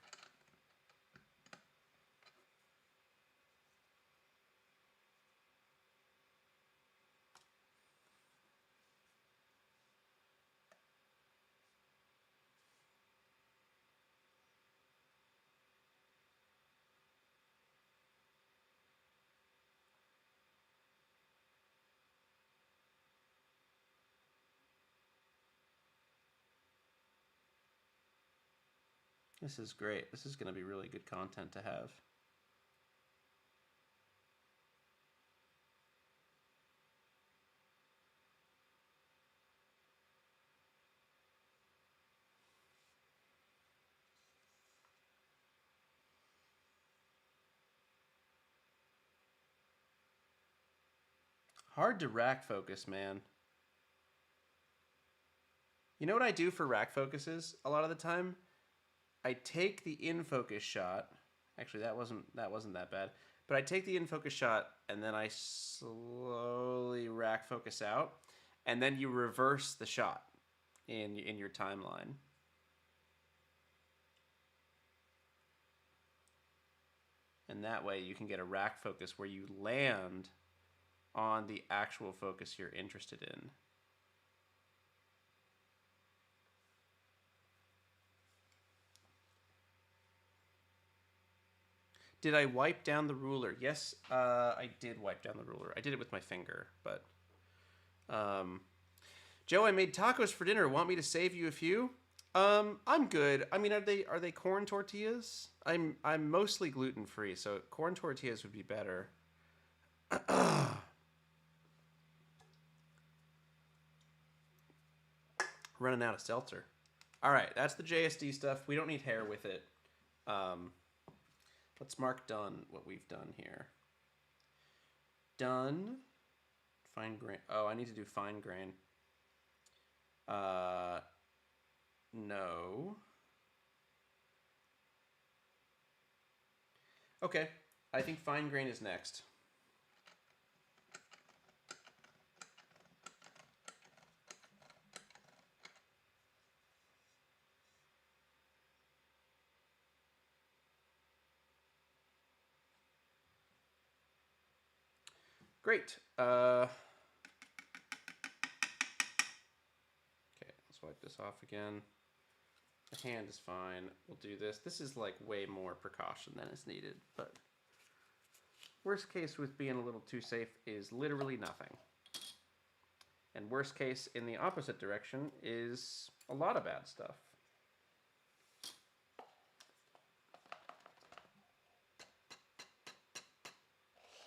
This is great. This is going to be really good content to have. Hard to rack focus, man. You know what I do for rack focuses a lot of the time? I take the in focus shot. Actually, that wasn't that bad. But I take the in focus shot and then I slowly rack focus out, and then you reverse the shot in your timeline. And that way you can get a rack focus where you land on the actual focus you're interested in. Did I wipe down the ruler? Yes, I did wipe down the ruler. I did it with my finger, but... Joe, I made tacos for dinner. Want me to save you a few? I'm good. I mean, are they corn tortillas? I'm mostly gluten free, so corn tortillas would be better. Running out of seltzer. All right, that's the JSD stuff. We don't need hair with it. Let's mark done what we've done here. Done. Fine grain. Oh, I need to do fine grain. No. Okay, I think fine grain is next. Great. Okay, let's wipe this off again. The hand is fine. We'll do this. This is like way more precaution than is needed, but Worst case with being a little too safe is literally nothing. And worst case in the opposite direction is a lot of bad stuff.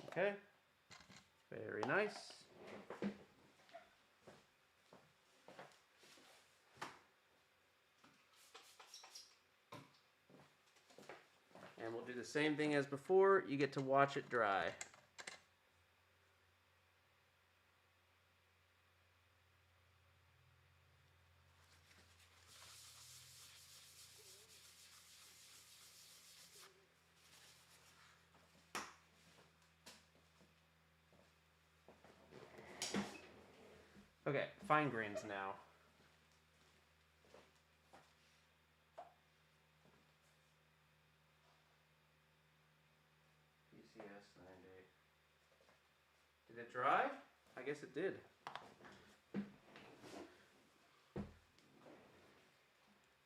Okay, very nice. And we'll do the same thing as before. You get to watch it dry. Okay, fine grains now. BPS 90. Did it dry? I guess it did.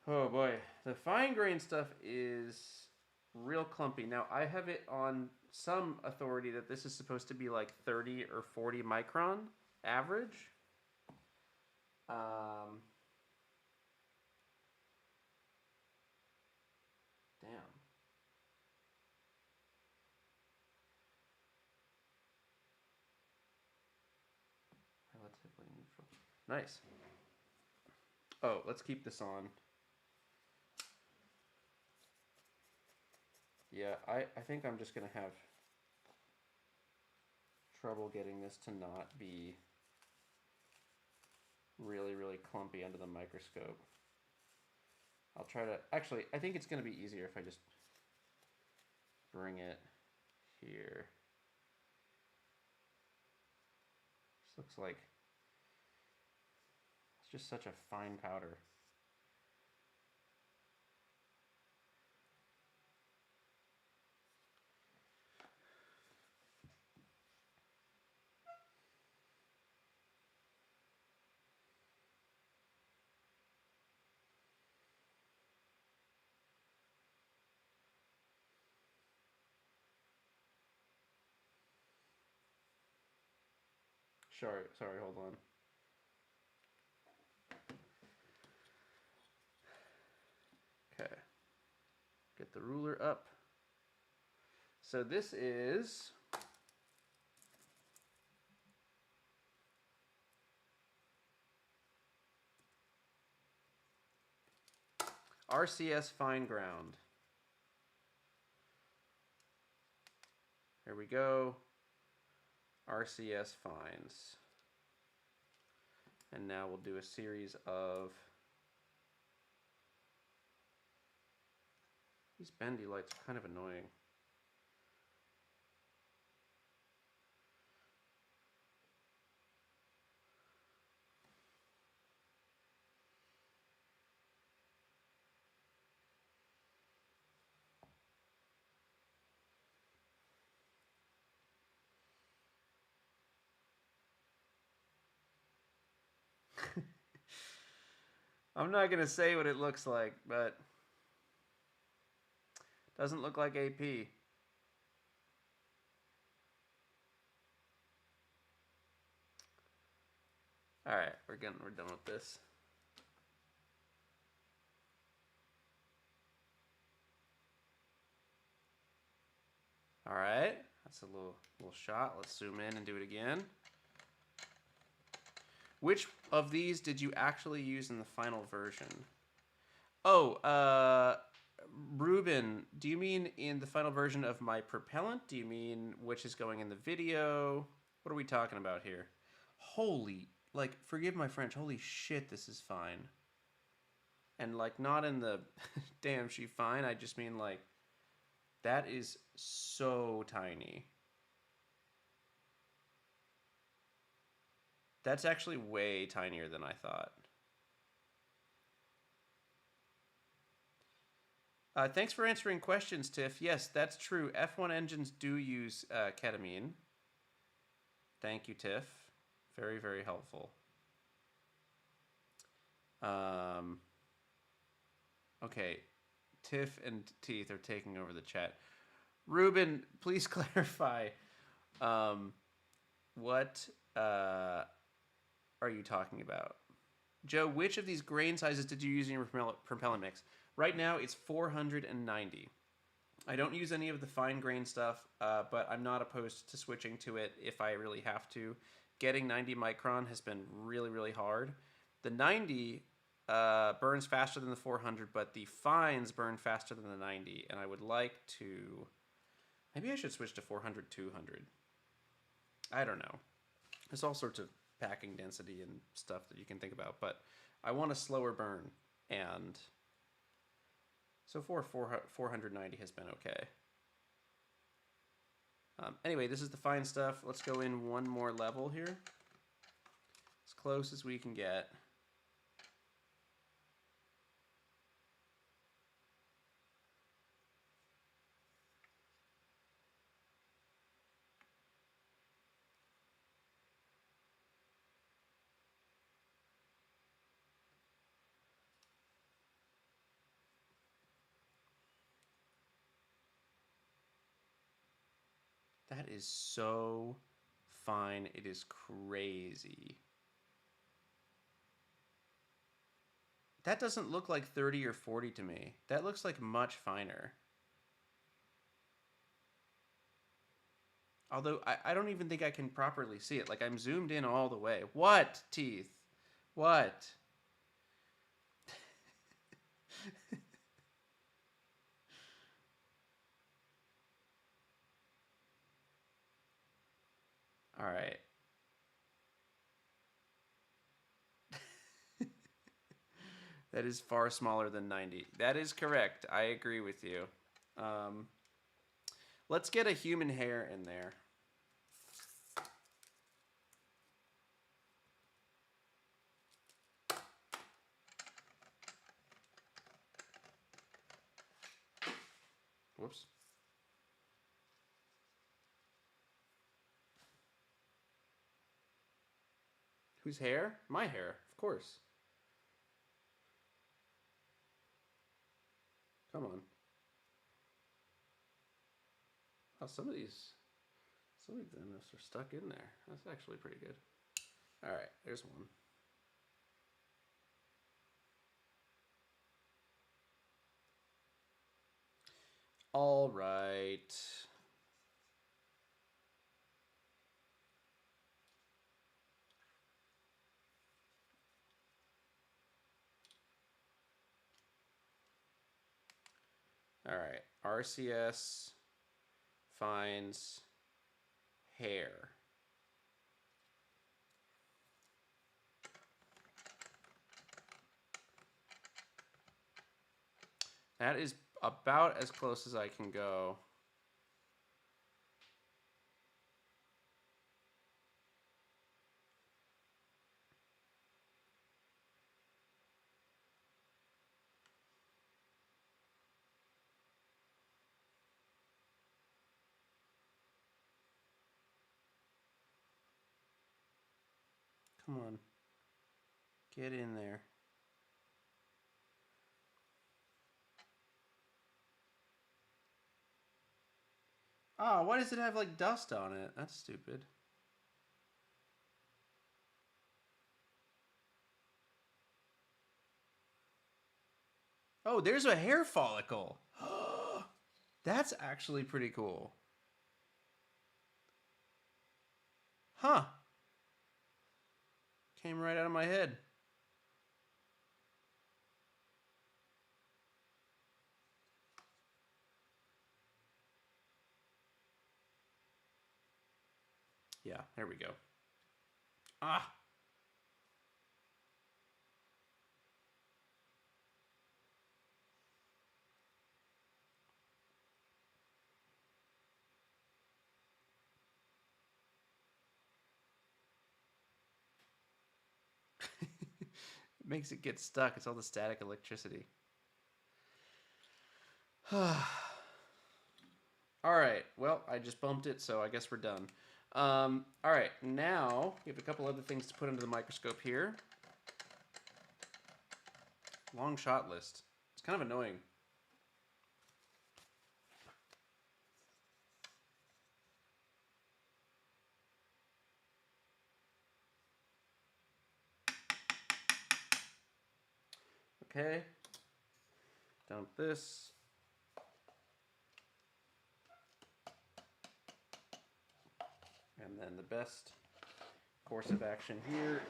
Oh boy, the fine grain stuff is real clumpy. Now I have it on some authority that this is supposed to be like 30 or 40 micron average. Damn. Relatively neutral. Nice. Oh, let's keep this on. Yeah, I think I'm just going to have trouble getting this to not be really, really clumpy under the microscope. I'll try to... Actually, I think it's going to be easier if I just bring it here. This looks like it's just such a fine powder. Sorry, hold on. Okay. Get the ruler up. So this is RCS fine ground. There we go. RCS fines. And now we'll do a series of... These bendy lights are kind of annoying. I'm not going to say what it looks like, but doesn't look like AP. All right, we're done with this. All right, that's a little shot. Let's zoom in and do it again. Which of these did you actually use in the final version? Oh, Ruben, do you mean in the final version of my propellant? Do you mean which is going in the video? What are we talking about here? Holy, like, forgive my French, holy shit, this is fine. And, like, not in the damn she fine, I just mean, like, that is so tiny. That's actually way tinier than I thought. Thanks for answering questions, Tiff. Yes, that's true. F1 engines do use ketamine. Thank you, Tiff. Very, very helpful. Okay, Tiff and Teeth are taking over the chat. Ruben, please clarify. What are you talking about? Joe, which of these grain sizes did you use in your propellant mix? Right now, it's 490. I don't use any of the fine grain stuff, but I'm not opposed to switching to it if I really have to. Getting 90 micron has been really, really hard. The 90 burns faster than the 400, but the fines burn faster than the 90, and I would like to... Maybe I should switch to 400, 200. I don't know. There's all sorts of packing density and stuff that you can think about, but I want a slower burn, and so 490 has been okay. Anyway, this is the fine stuff. Let's go in one more level here. As close as we can get. That is so fine. It is crazy. That doesn't look like 30 or 40 to me. That looks like much finer. Although, I don't even think I can properly see it. Like, I'm zoomed in all the way. What, teeth? What? All right. That is far smaller than 90. That is correct. I agree with you. Let's get a human hair in there. Whoops. Whose hair? My hair, of course. Come on. Oh, some of them are stuck in there. That's actually pretty good. All right, there's one. All right. All right. RCS finds hair. That is about as close as I can go. Come on. Get in there. Oh, why does it have like dust on it? That's stupid. Oh, there's a hair follicle. That's actually pretty cool. Huh. Came right out of my head. Yeah, there we go. Ah. It makes it get stuck. It's all the static electricity. All right. Well, I just bumped it, so I guess we're done. All right. Now, we have a couple other things to put into the microscope here. Long shot list. It's kind of annoying. Okay. Dump this. And then the best course of action here.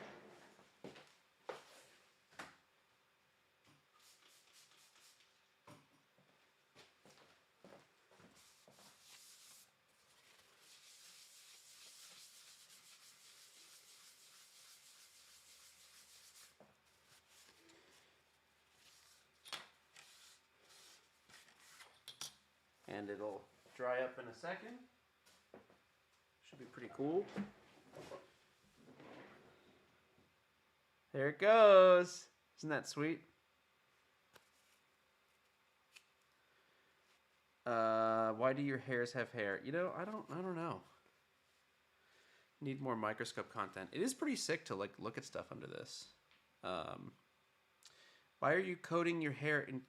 And it'll dry up in a second. Should be pretty cool. There it goes. Isn't that sweet? Why do your hairs have hair? You know, I don't know. Need more microscope content. It is pretty sick to like look at stuff under this. Why are you coating your hair in?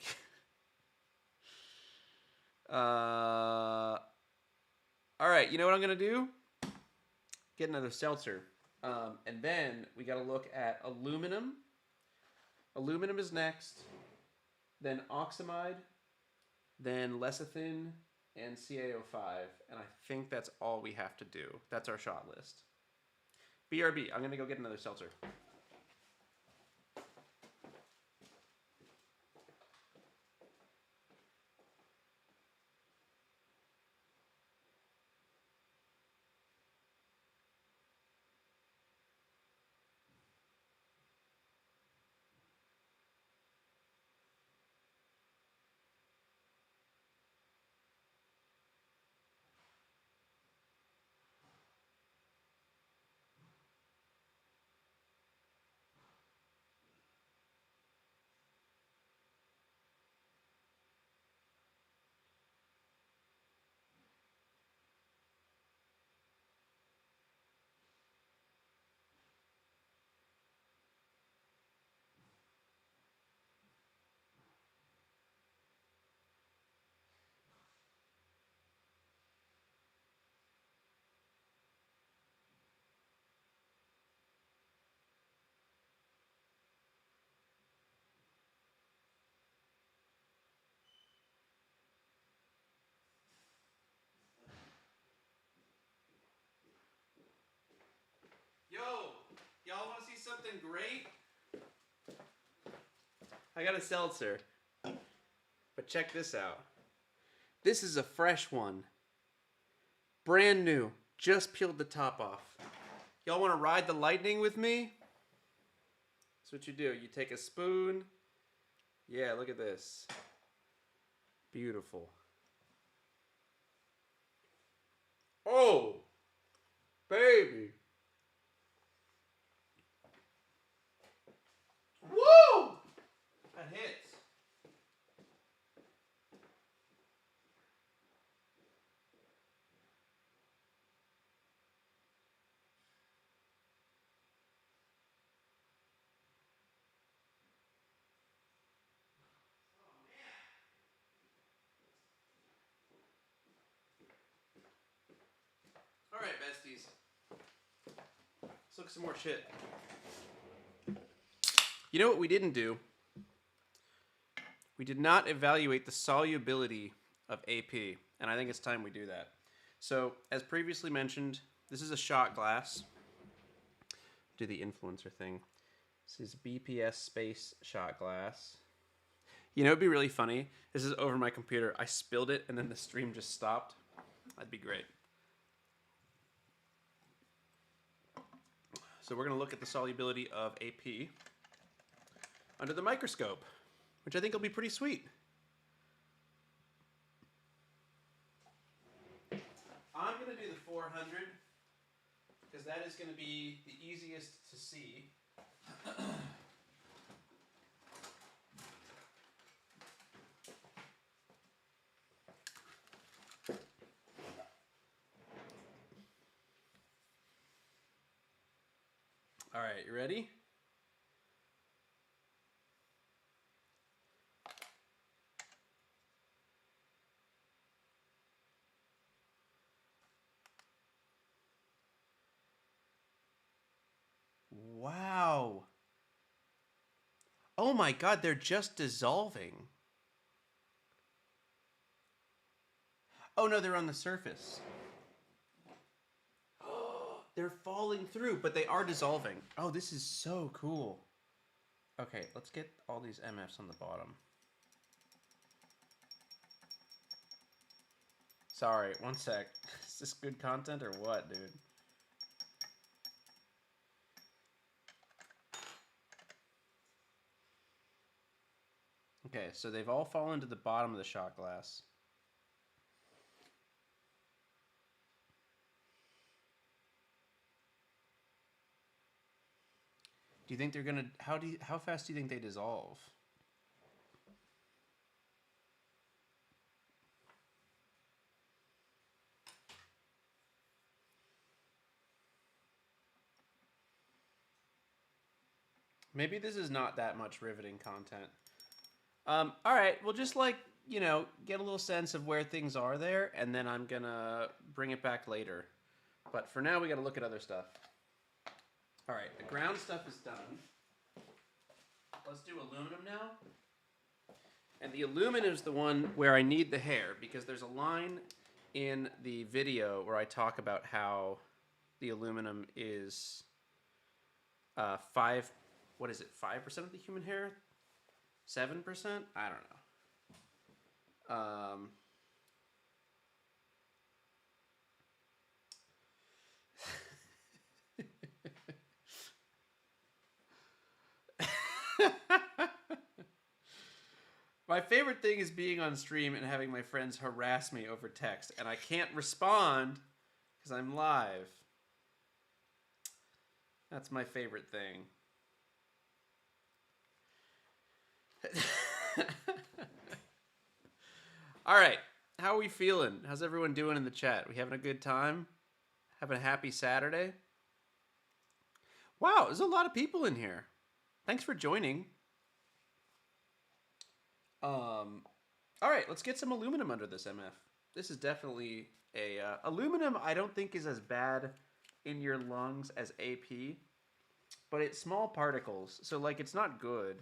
All right, you know what I'm gonna do? Get another seltzer, and then we got to look at aluminum. Aluminum is next, then oxamide, then lecithin, and CaO5, and I think that's all we have to do. That's our shot list. BRB, I'm gonna go get another seltzer. Yo, y'all want to see something great? I got a seltzer, but check this out. This is a fresh one. Brand new. Just peeled the top off. Y'all want to ride the lightning with me? That's what you do. You take a spoon. Yeah, look at this. Beautiful. Oh, baby. Woo! That hits. All right, besties. Let's look at some more shit. You know what we didn't do? We did not evaluate the solubility of AP, and I think it's time we do that. So, as previously mentioned, this is a shot glass. Do the influencer thing. This is BPS space shot glass. You know, it'd be really funny. This is over my computer. I spilled it, and then the stream just stopped. That'd be great. So we're going to look at the solubility of AP under the microscope, which I think will be pretty sweet. I'm going to do the 400 because that is going to be the easiest to see. All right, you ready? Wow. Oh my god, they're just dissolving. Oh no, they're on the surface. They're falling through, but they are dissolving. Oh, this is so cool. Okay, let's get all these MFs on the bottom. Sorry, one sec. Is this good content or what, dude? Okay, so they've all fallen to the bottom of the shot glass. Do you think they're gonna? How fast do you think they dissolve? Maybe this is not that much riveting content. All right, well, just like, get a little sense of where things are there, and then I'm gonna bring it back later. But for now, we got to look at other stuff. All right, the ground stuff is done. Let's do aluminum now. And the aluminum is the one where I need the hair, because there's a line in the video where I talk about how the aluminum is 5%, 5% of the human hair? 7%? I don't know. My favorite thing is being on stream and having my friends harass me over text, and I can't respond because I'm live. That's my favorite thing. All right, how are we feeling? How's everyone doing in the chat? We having a good time? Having a happy Saturday? Wow, there's a lot of people in here. Thanks for joining. All right, let's get some aluminum under this MF. This is definitely a aluminum. I don't think is as bad in your lungs as AP, but it's small particles, so like it's not good.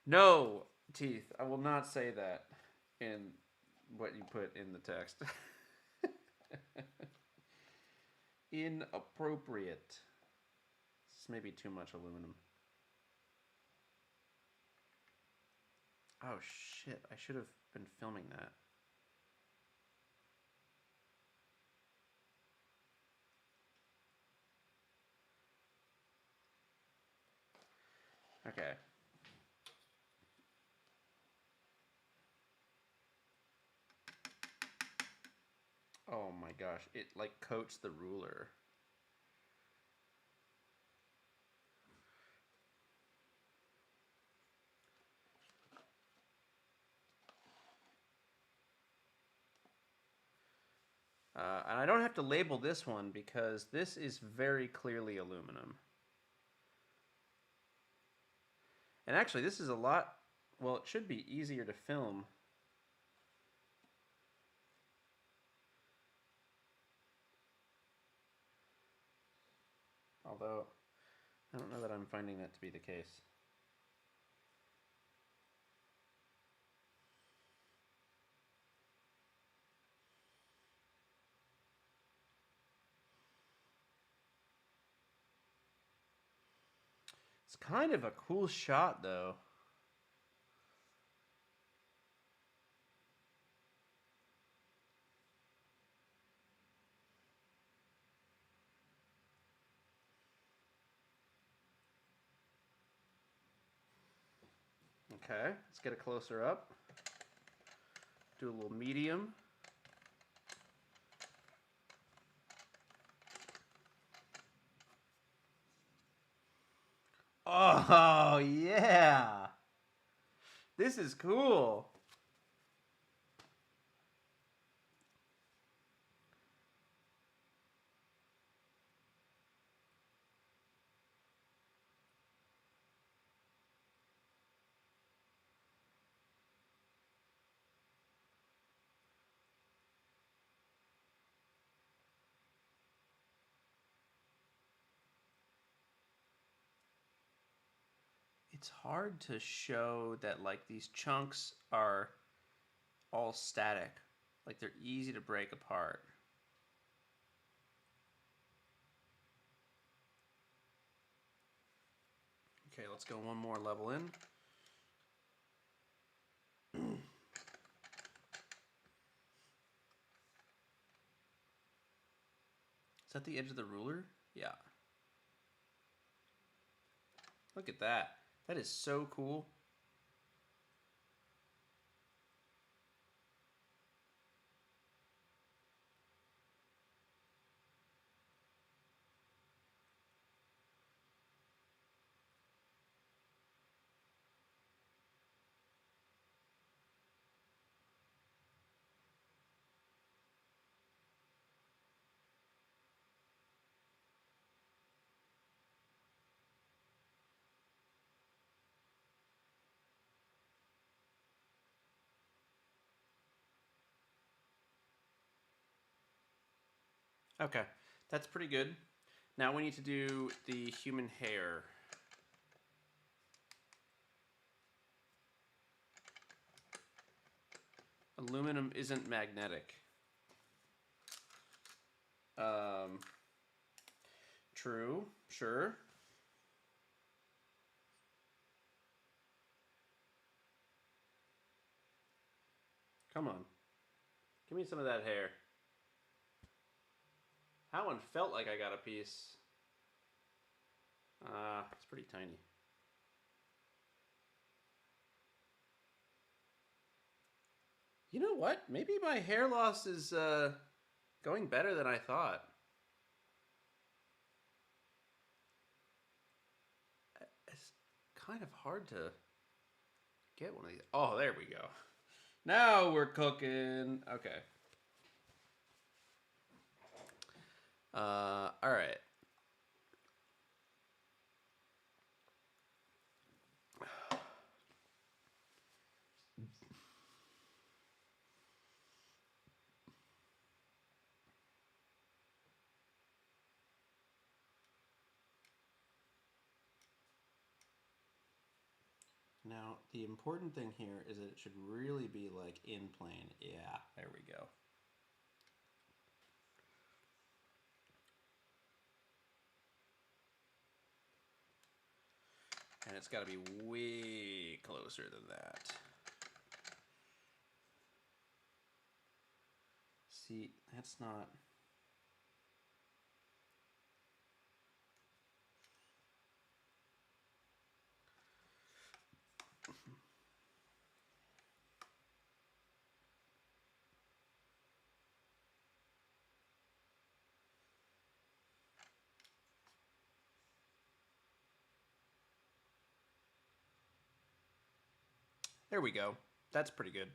No, Teeth, I will not say that in what you put in the text. Inappropriate. This may be too much aluminum. Oh shit, I should have been filming that. Okay. Oh my gosh, it like coats the ruler. And I don't have to label this one because this is very clearly aluminum. And actually, this is a lot, well, it should be easier to film. Although, I don't know that I'm finding that to be the case. It's kind of a cool shot, though. Okay, let's get a closer up. Do a little medium. Oh, yeah. This is cool. it's hard to show that like these chunks are all static. Like they're easy to break apart. Okay, let's go one more level in. Is that the edge of the ruler? Yeah. Look at that. That is so cool. Okay, that's pretty good. Now we need to do the human hair. Aluminum isn't magnetic. True, sure. Come on. Give me some of that hair. That one felt like I got a piece. It's pretty tiny. You know what? Maybe my hair loss is going better than I thought. It's kind of hard to get one of these. Oh, there we go. Now we're cooking. Okay. All right. Now, the important thing here is that it should really be like in plane. Yeah, there we go. And it's got to be way closer than that. See, that's not... There we go. That's pretty good.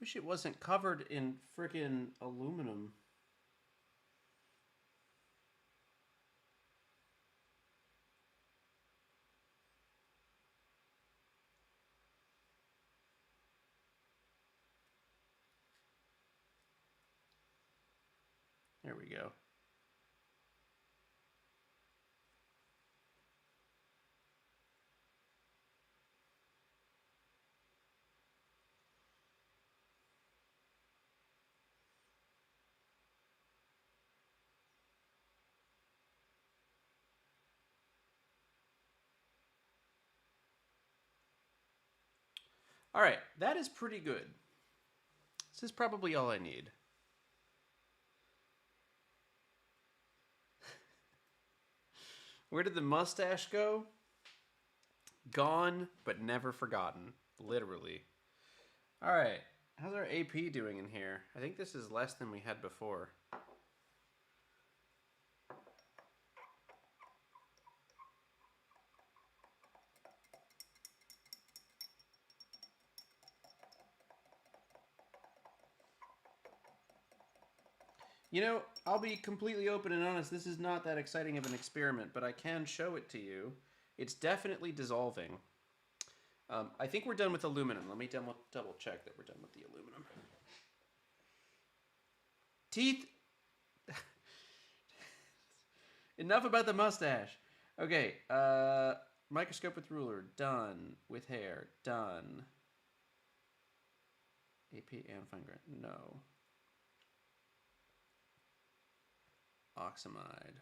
Wish it wasn't covered in frickin' aluminum. There we go. All right, that is pretty good. This is probably all I need. Where did the mustache go? Gone, but never forgotten. Literally. All right, how's our AP doing in here? I think this is less than we had before. You know, I'll be completely open and honest. This is not that exciting of an experiment, but I can show it to you. It's definitely dissolving. I think we're done with aluminum. Let me double check that we're done with the aluminum. Teeth. Enough about the mustache. Okay, microscope with ruler, done. With hair, done. AP and fine grain, no. Oxamide,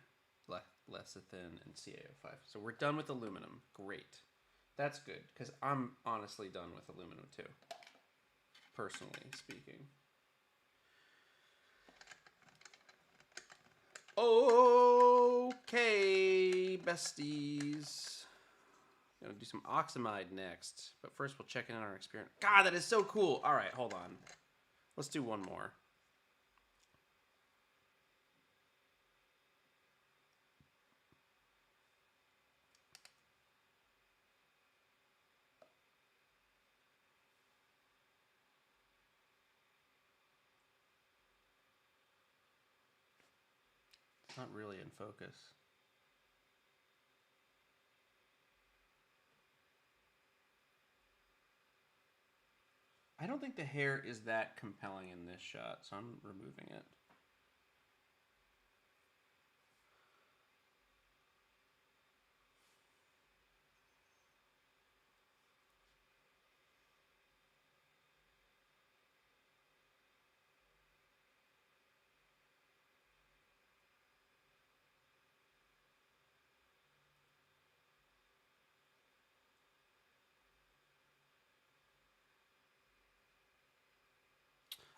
lecithin, and CaO5. So we're done with aluminum. Great. That's good, because I'm honestly done with aluminum too, personally speaking. Okay, besties. Gonna do some oxamide next, but first we'll check in on our experiment. God, that is so cool. All right, hold on. Let's do one more. It's not really in focus. I don't think the hair is that compelling in this shot, so I'm removing it.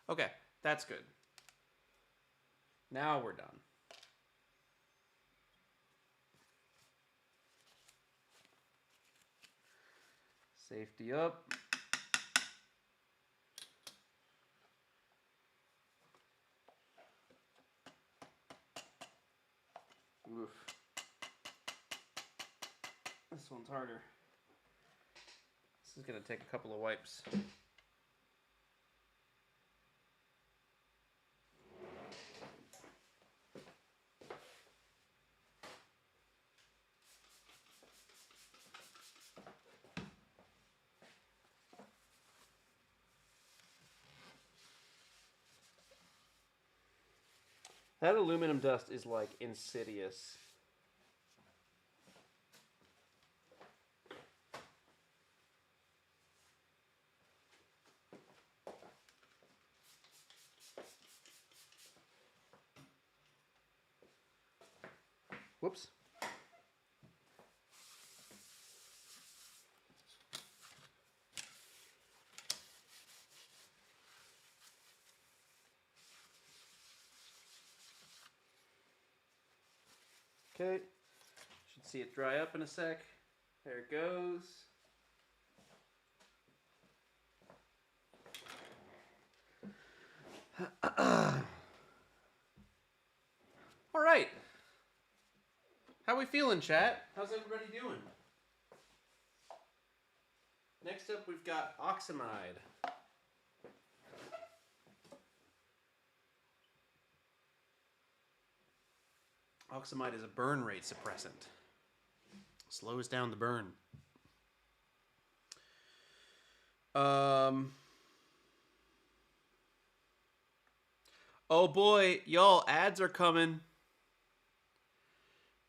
Okay, that's good. Now we're done. Safety up. Oof. This one's harder. This is going to take a couple of wipes. That aluminum dust is like insidious. Whoops. Okay. Should see it dry up in a sec. There it goes. All right. How we feeling, chat? How's everybody doing? Next up, we've got oxamide. Oxamide is a burn rate suppressant. Slows down the burn. Oh boy, y'all, ads are coming.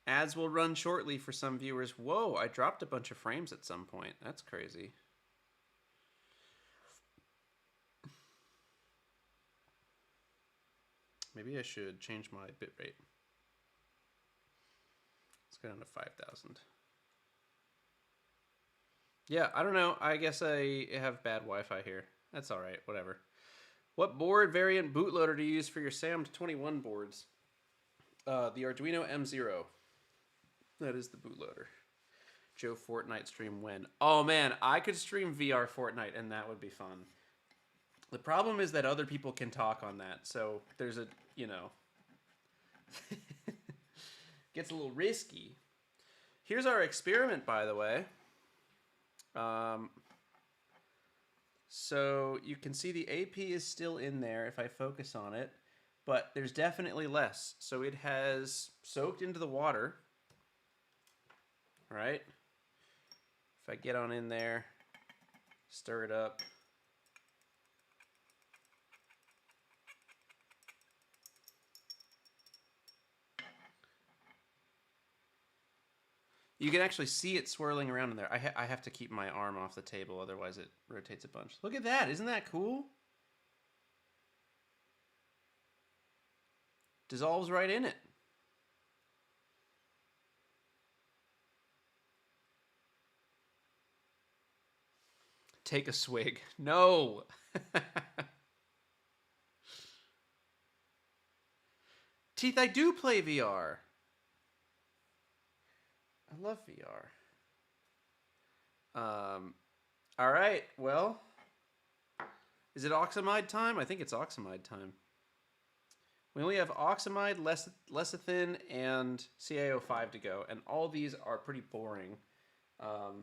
Ads will run shortly for some viewers. Whoa, I dropped a bunch of frames at some point. That's crazy. Maybe I should change my bitrate. Let's go down to 5,000. Yeah, I don't know. I guess I have bad Wi-Fi here. That's all right. Whatever. What board variant bootloader do you use for your SAM21 boards? The Arduino M0. That is the bootloader. Joe, Fortnite stream when? Oh man, I could stream VR Fortnite and that would be fun. The problem is that other people can talk on that, so there's a, you know, gets a little risky. Here's our experiment, by the way. So you can see the AP is still in there if I focus on it. but there's definitely less. So it has soaked into the water, right? If I get on in there, stir it up. You can actually see it swirling around in there. I have to keep my arm off the table, otherwise it rotates a bunch. Look at that. Isn't that cool? Dissolves right in it. Take a swig. No. Teeth, I do play VR. I love VR. All right. Well, is it oxamide time? I think it's oxamide time. We only have oxamide, lecithin, and CaO5 to go, and all these are pretty boring. Let's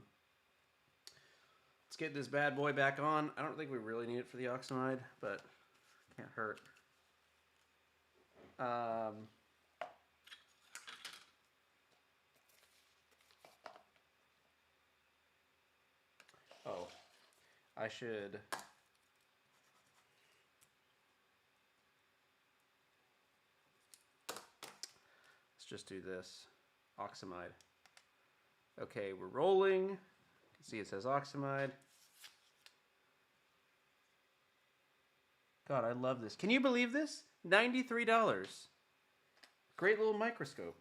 get this bad boy back on. I don't think we really need it for the oxamide, but can't hurt. Oh, I should... Let's just do this. Oxamide. Okay, we're rolling. You can see it says oxamide. God, I love this. Can you believe this? $93. Great little microscope.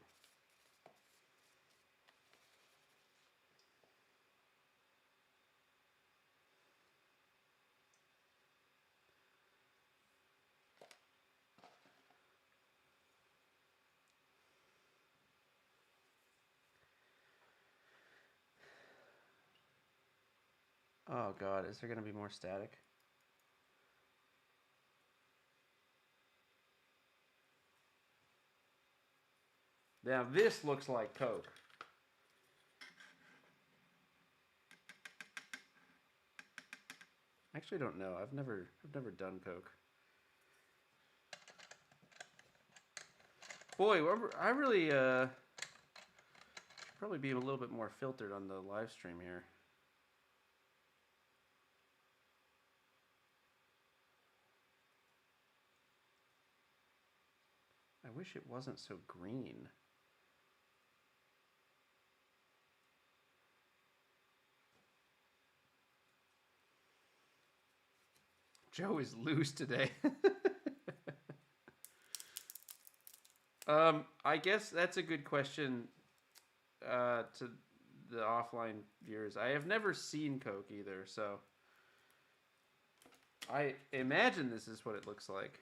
Oh God, is there going to be more static? Now this looks like Coke. I actually don't know. I've never done Coke. Boy, I really probably be a little bit more filtered on the live stream here. I wish it wasn't so green. Joe is loose today. I guess that's a good question to the offline viewers. I have never seen Coke either, so I imagine this is what it looks like.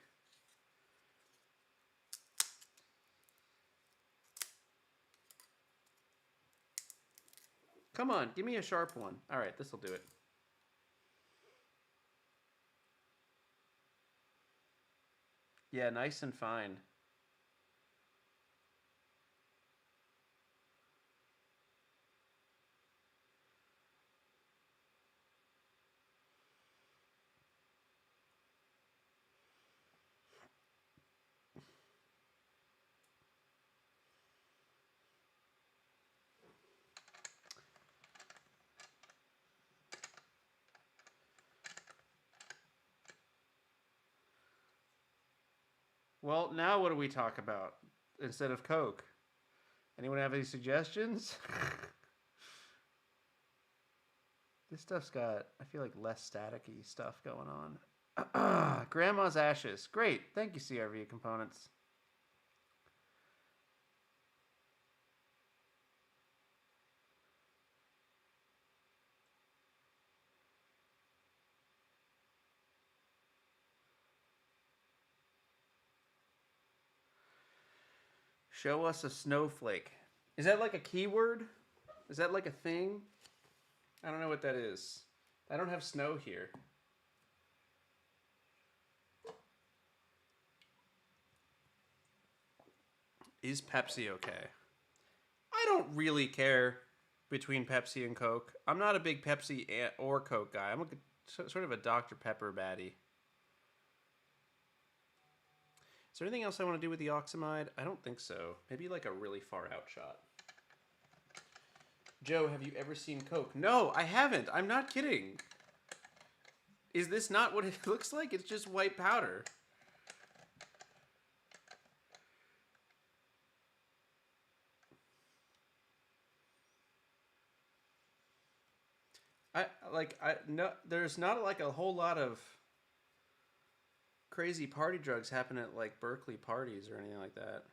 Come on, give me a sharp one. All right, this will do it. Yeah, nice and fine. Well, now what do we talk about instead of Coke? Anyone have any suggestions? This stuff's got, I feel like, less staticky stuff going on. Grandma's ashes. Great. Thank you, CRV Components. Show us a snowflake. Is that like a keyword? Is that like a thing? I don't know what that is. I don't have snow here. Is Pepsi okay? I don't really care between Pepsi and Coke. I'm not a big Pepsi or Coke guy. I'm sort of a Dr. Pepper baddie. there anything else I want to do with the oxamide? I don't think so. Maybe like a really far out shot. Joe, have you ever seen Coke? No, I haven't. I'm not kidding. Is this not what it looks like? It's just white powder. No, there's not like a whole lot of crazy party drugs happen at like Berkeley parties or anything like that.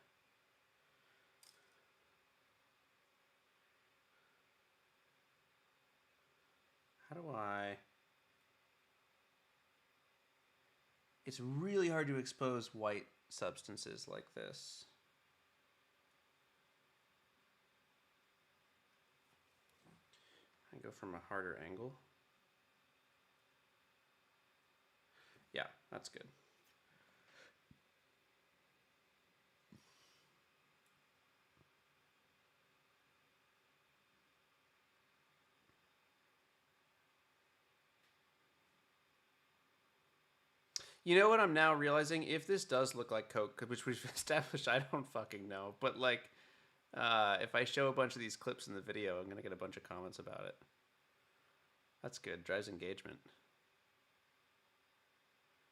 How do I... It's really hard to expose white substances like this. I go from a harder angle. Yeah, that's good. You know what I'm now realizing? If this does look like Coke, which we've established, I don't fucking know. But like, if I show a bunch of these clips in the video, I'm going to get a bunch of comments about it. That's good. Drives engagement.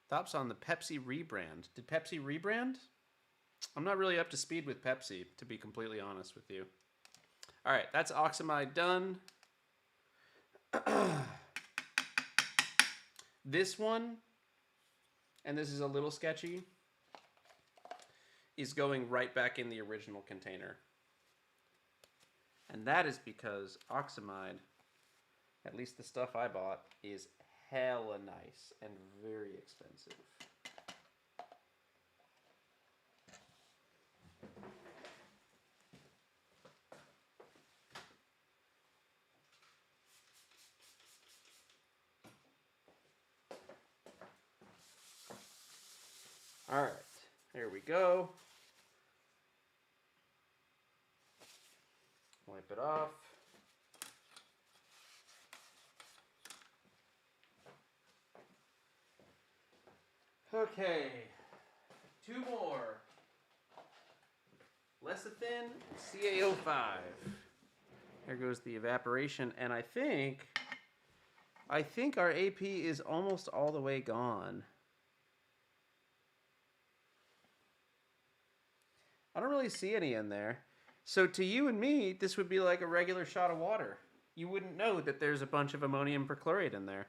Thoughts on the Pepsi rebrand. Did Pepsi rebrand? I'm not really up to speed with Pepsi, to be completely honest with you. All right, that's oxamide done. This one, and this is a little sketchy, is going right back in the original container. And that is because oxamide, at least the stuff I bought, is hella nice and very expensive. All right, there we go. Wipe it off. Okay, 2 more. Lecithin, CaO5. There goes the evaporation, and I think our AP is almost all the way gone. I don't really see any in there. So to you and me, this would be like a regular shot of water. You wouldn't know that there's a bunch of ammonium perchlorate in there.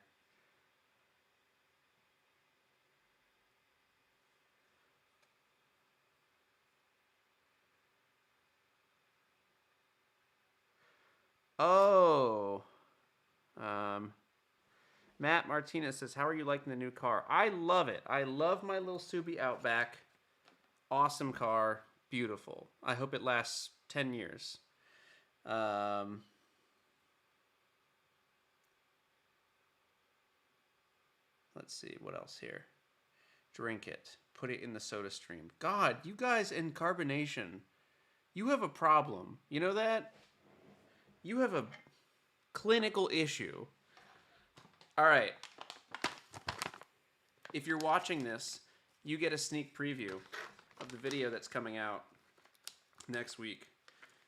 Oh. Matt Martinez says, how are you liking the new car? I love it. I love my little Subi Outback. Awesome car. Beautiful. I hope it lasts 10 years. Let's see. What else here? Drink it. Put it in the soda stream. God, you guys in carbonation, you have a problem. You know that? You have a clinical issue. All right. If you're watching this, you get a sneak preview of the video that's coming out next week,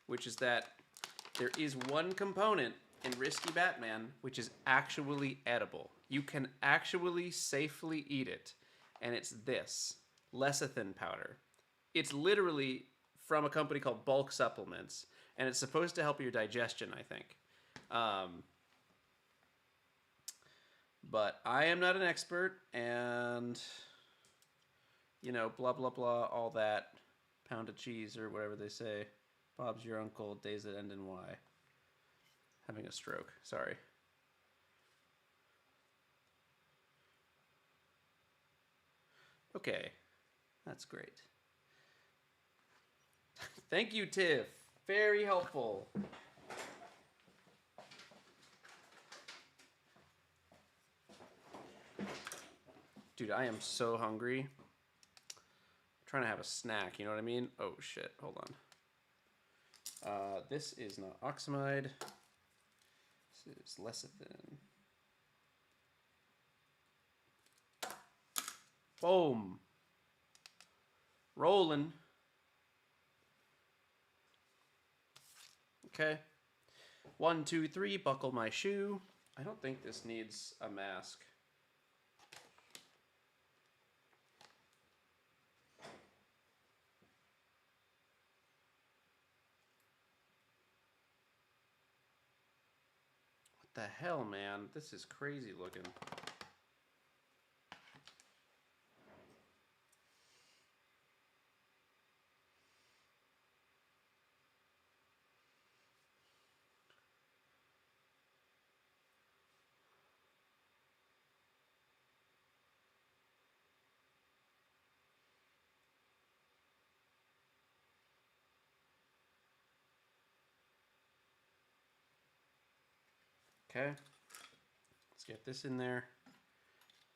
which is that there is one component in Risky Batman which is actually edible. You can actually safely eat it, and it's this, lecithin powder. It's literally from a company called Bulk Supplements, and it's supposed to help your digestion, I think. But I am not an expert, and, you know, blah, blah, blah, all that. Pound of cheese, or whatever they say. Bob's your uncle, days that end in Y. Having a stroke, sorry. Okay, that's great. Thank you, Tiff. Very helpful. Dude, I am so hungry. I'm trying to have a snack, you know what I mean? Oh, shit. Hold on. This is not oxamide. This is lecithin. Boom. Rolling. Okay. 1, 2, 3, buckle my shoe. I don't think this needs a mask. What the hell, man? This is crazy looking. Okay, let's get this in there. I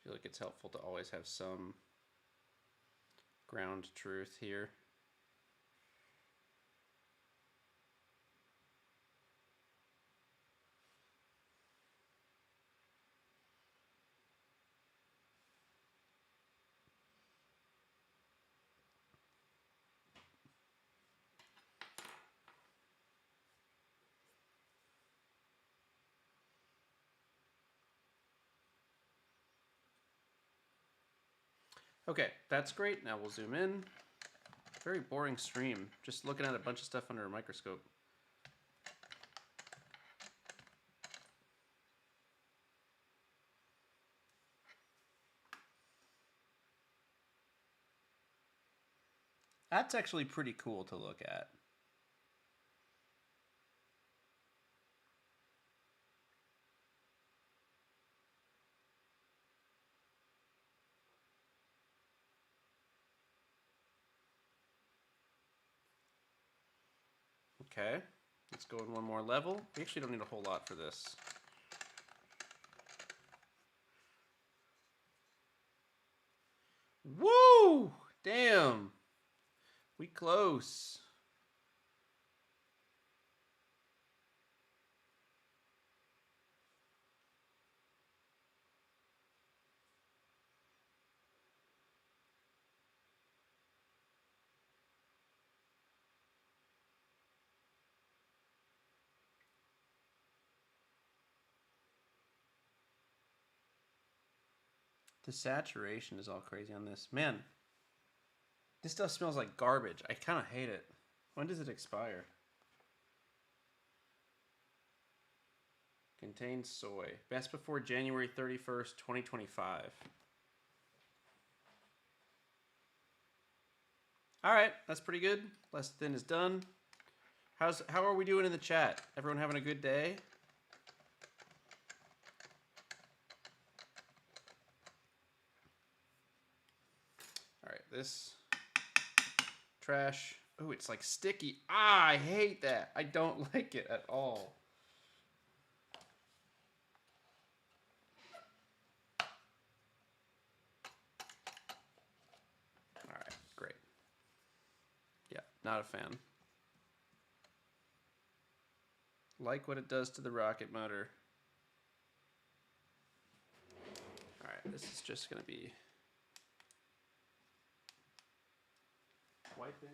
feel like it's helpful to always have some ground truth here. Okay, that's great. Now we'll zoom in. Very boring stream. Just looking at a bunch of stuff under a microscope. That's actually pretty cool to look at. Okay, let's go in one more level. We actually don't need a whole lot for this. Woo! Damn. We close. The saturation is all crazy on this. Man, this stuff smells like garbage. I kind of hate it. When does it expire? Contains soy. Best before January 31st, 2025. All right, that's pretty good. Less thin is done. How are we doing in the chat? Everyone having a good day? All right, this trash. Oh, it's like sticky. Ah, I hate that. I don't like it at all. All right, great. Yeah, not a fan. Like what it does to the rocket motor. All right, this is just gonna be wiping.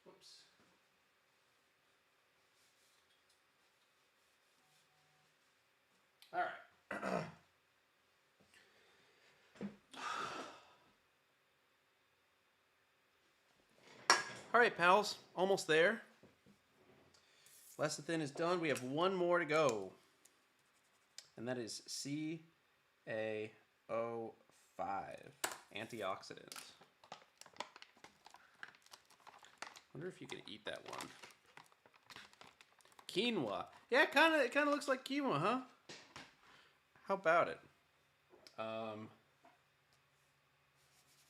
Whoops. All right. All right, pals, almost there. Less than is done. We have one more to go, and that is CaO5, antioxidant. Wonder if you can eat that one. Quinoa. Yeah, it kind of looks like quinoa, huh? How about it?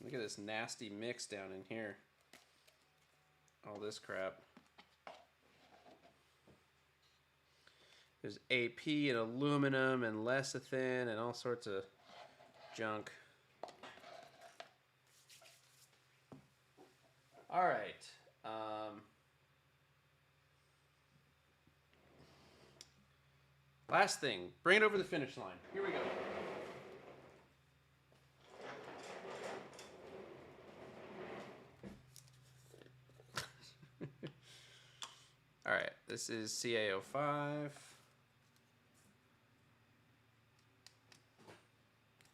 Look at this nasty mix down in here. All this crap. There's AP and aluminum and lecithin and all sorts of junk. All right. Last thing. Bring it over the finish line. Here we go. All right. This is CA05.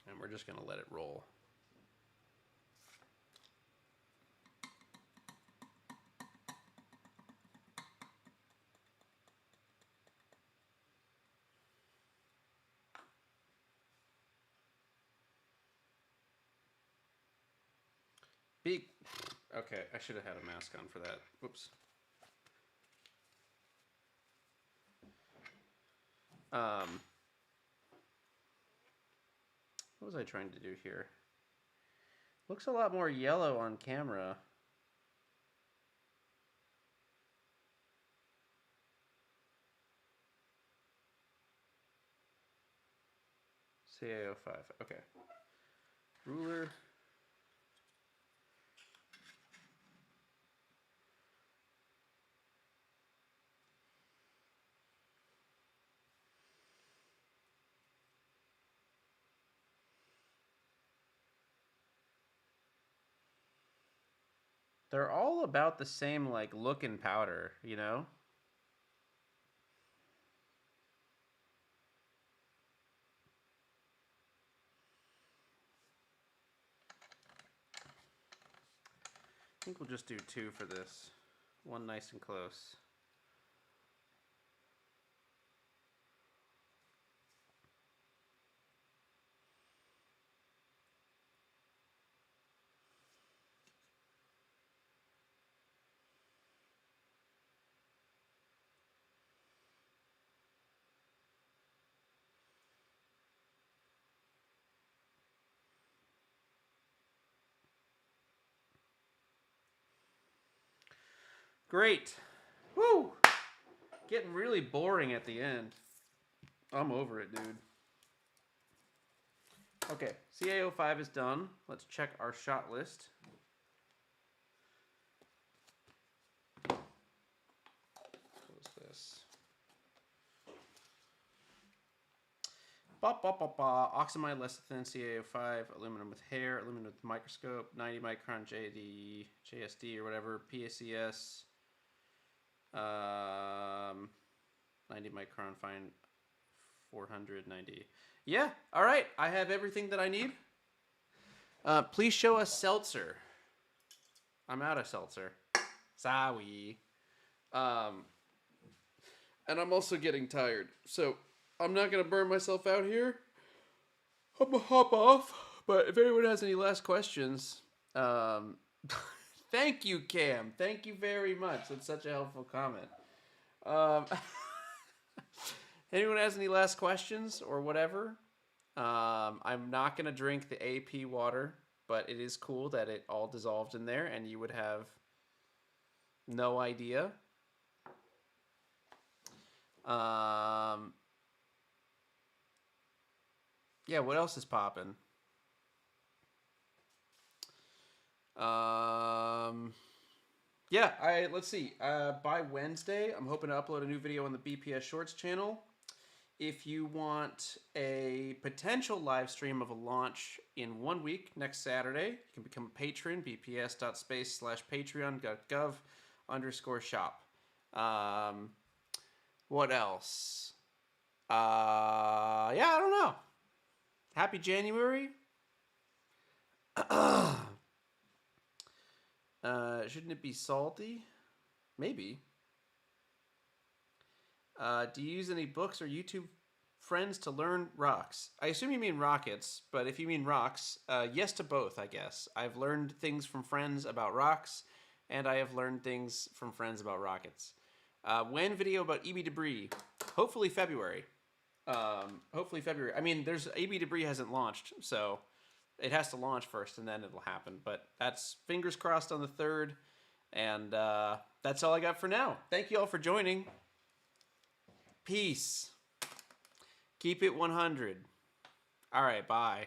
And we're just going to let it roll. Big. Okay, I should have had a mask on for that. Whoops. What was I trying to do here? Looks a lot more yellow on camera. CA05. Okay. Ruler. They're all about the same, like, look and powder, you know? I think we'll just do 2 for this. One nice and close. Great. Woo! Getting really boring at the end. I'm over it, dude. Okay, CA05 is done. Let's check our shot list. What was this? Oxamide lecithin, CA05, aluminum with hair, aluminum with microscope, 90 micron JSD or whatever, PACS, 90 micron fine, 490. Yeah, all right. I have everything that I need. Please show us seltzer. I'm out of seltzer. Sorry. And I'm also getting tired. So I'm not going to burn myself out here. I'm going to hop off. But if anyone has any last questions, thank you, Cam. Thank you very much. That's such a helpful comment. Anyone has any last questions or whatever? I'm not going to drink the AP water, but it is cool that it all dissolved in there and you would have no idea. Yeah, what else is popping? Yeah, let's see. By Wednesday, I'm hoping to upload a new video on the BPS.shorts channel. If you want a potential live stream of a launch in 1 week, next Saturday, you can become a patron, bps.space/patreon.gov/shop. What else? Yeah, I don't know. Happy January. Shouldn't it be salty? Maybe. Do you use any books or YouTube friends to learn rocks? I assume you mean rockets, but if you mean rocks, yes to both, I guess. I've learned things from friends about rocks, and I have learned things from friends about rockets. When video about EB debris? Hopefully February. Hopefully February. I mean, EB debris hasn't launched, so it has to launch first, and then it'll happen. But that's fingers crossed on the 3rd, and that's all I got for now. Thank you all for joining. Peace. Keep it 100. All right, bye.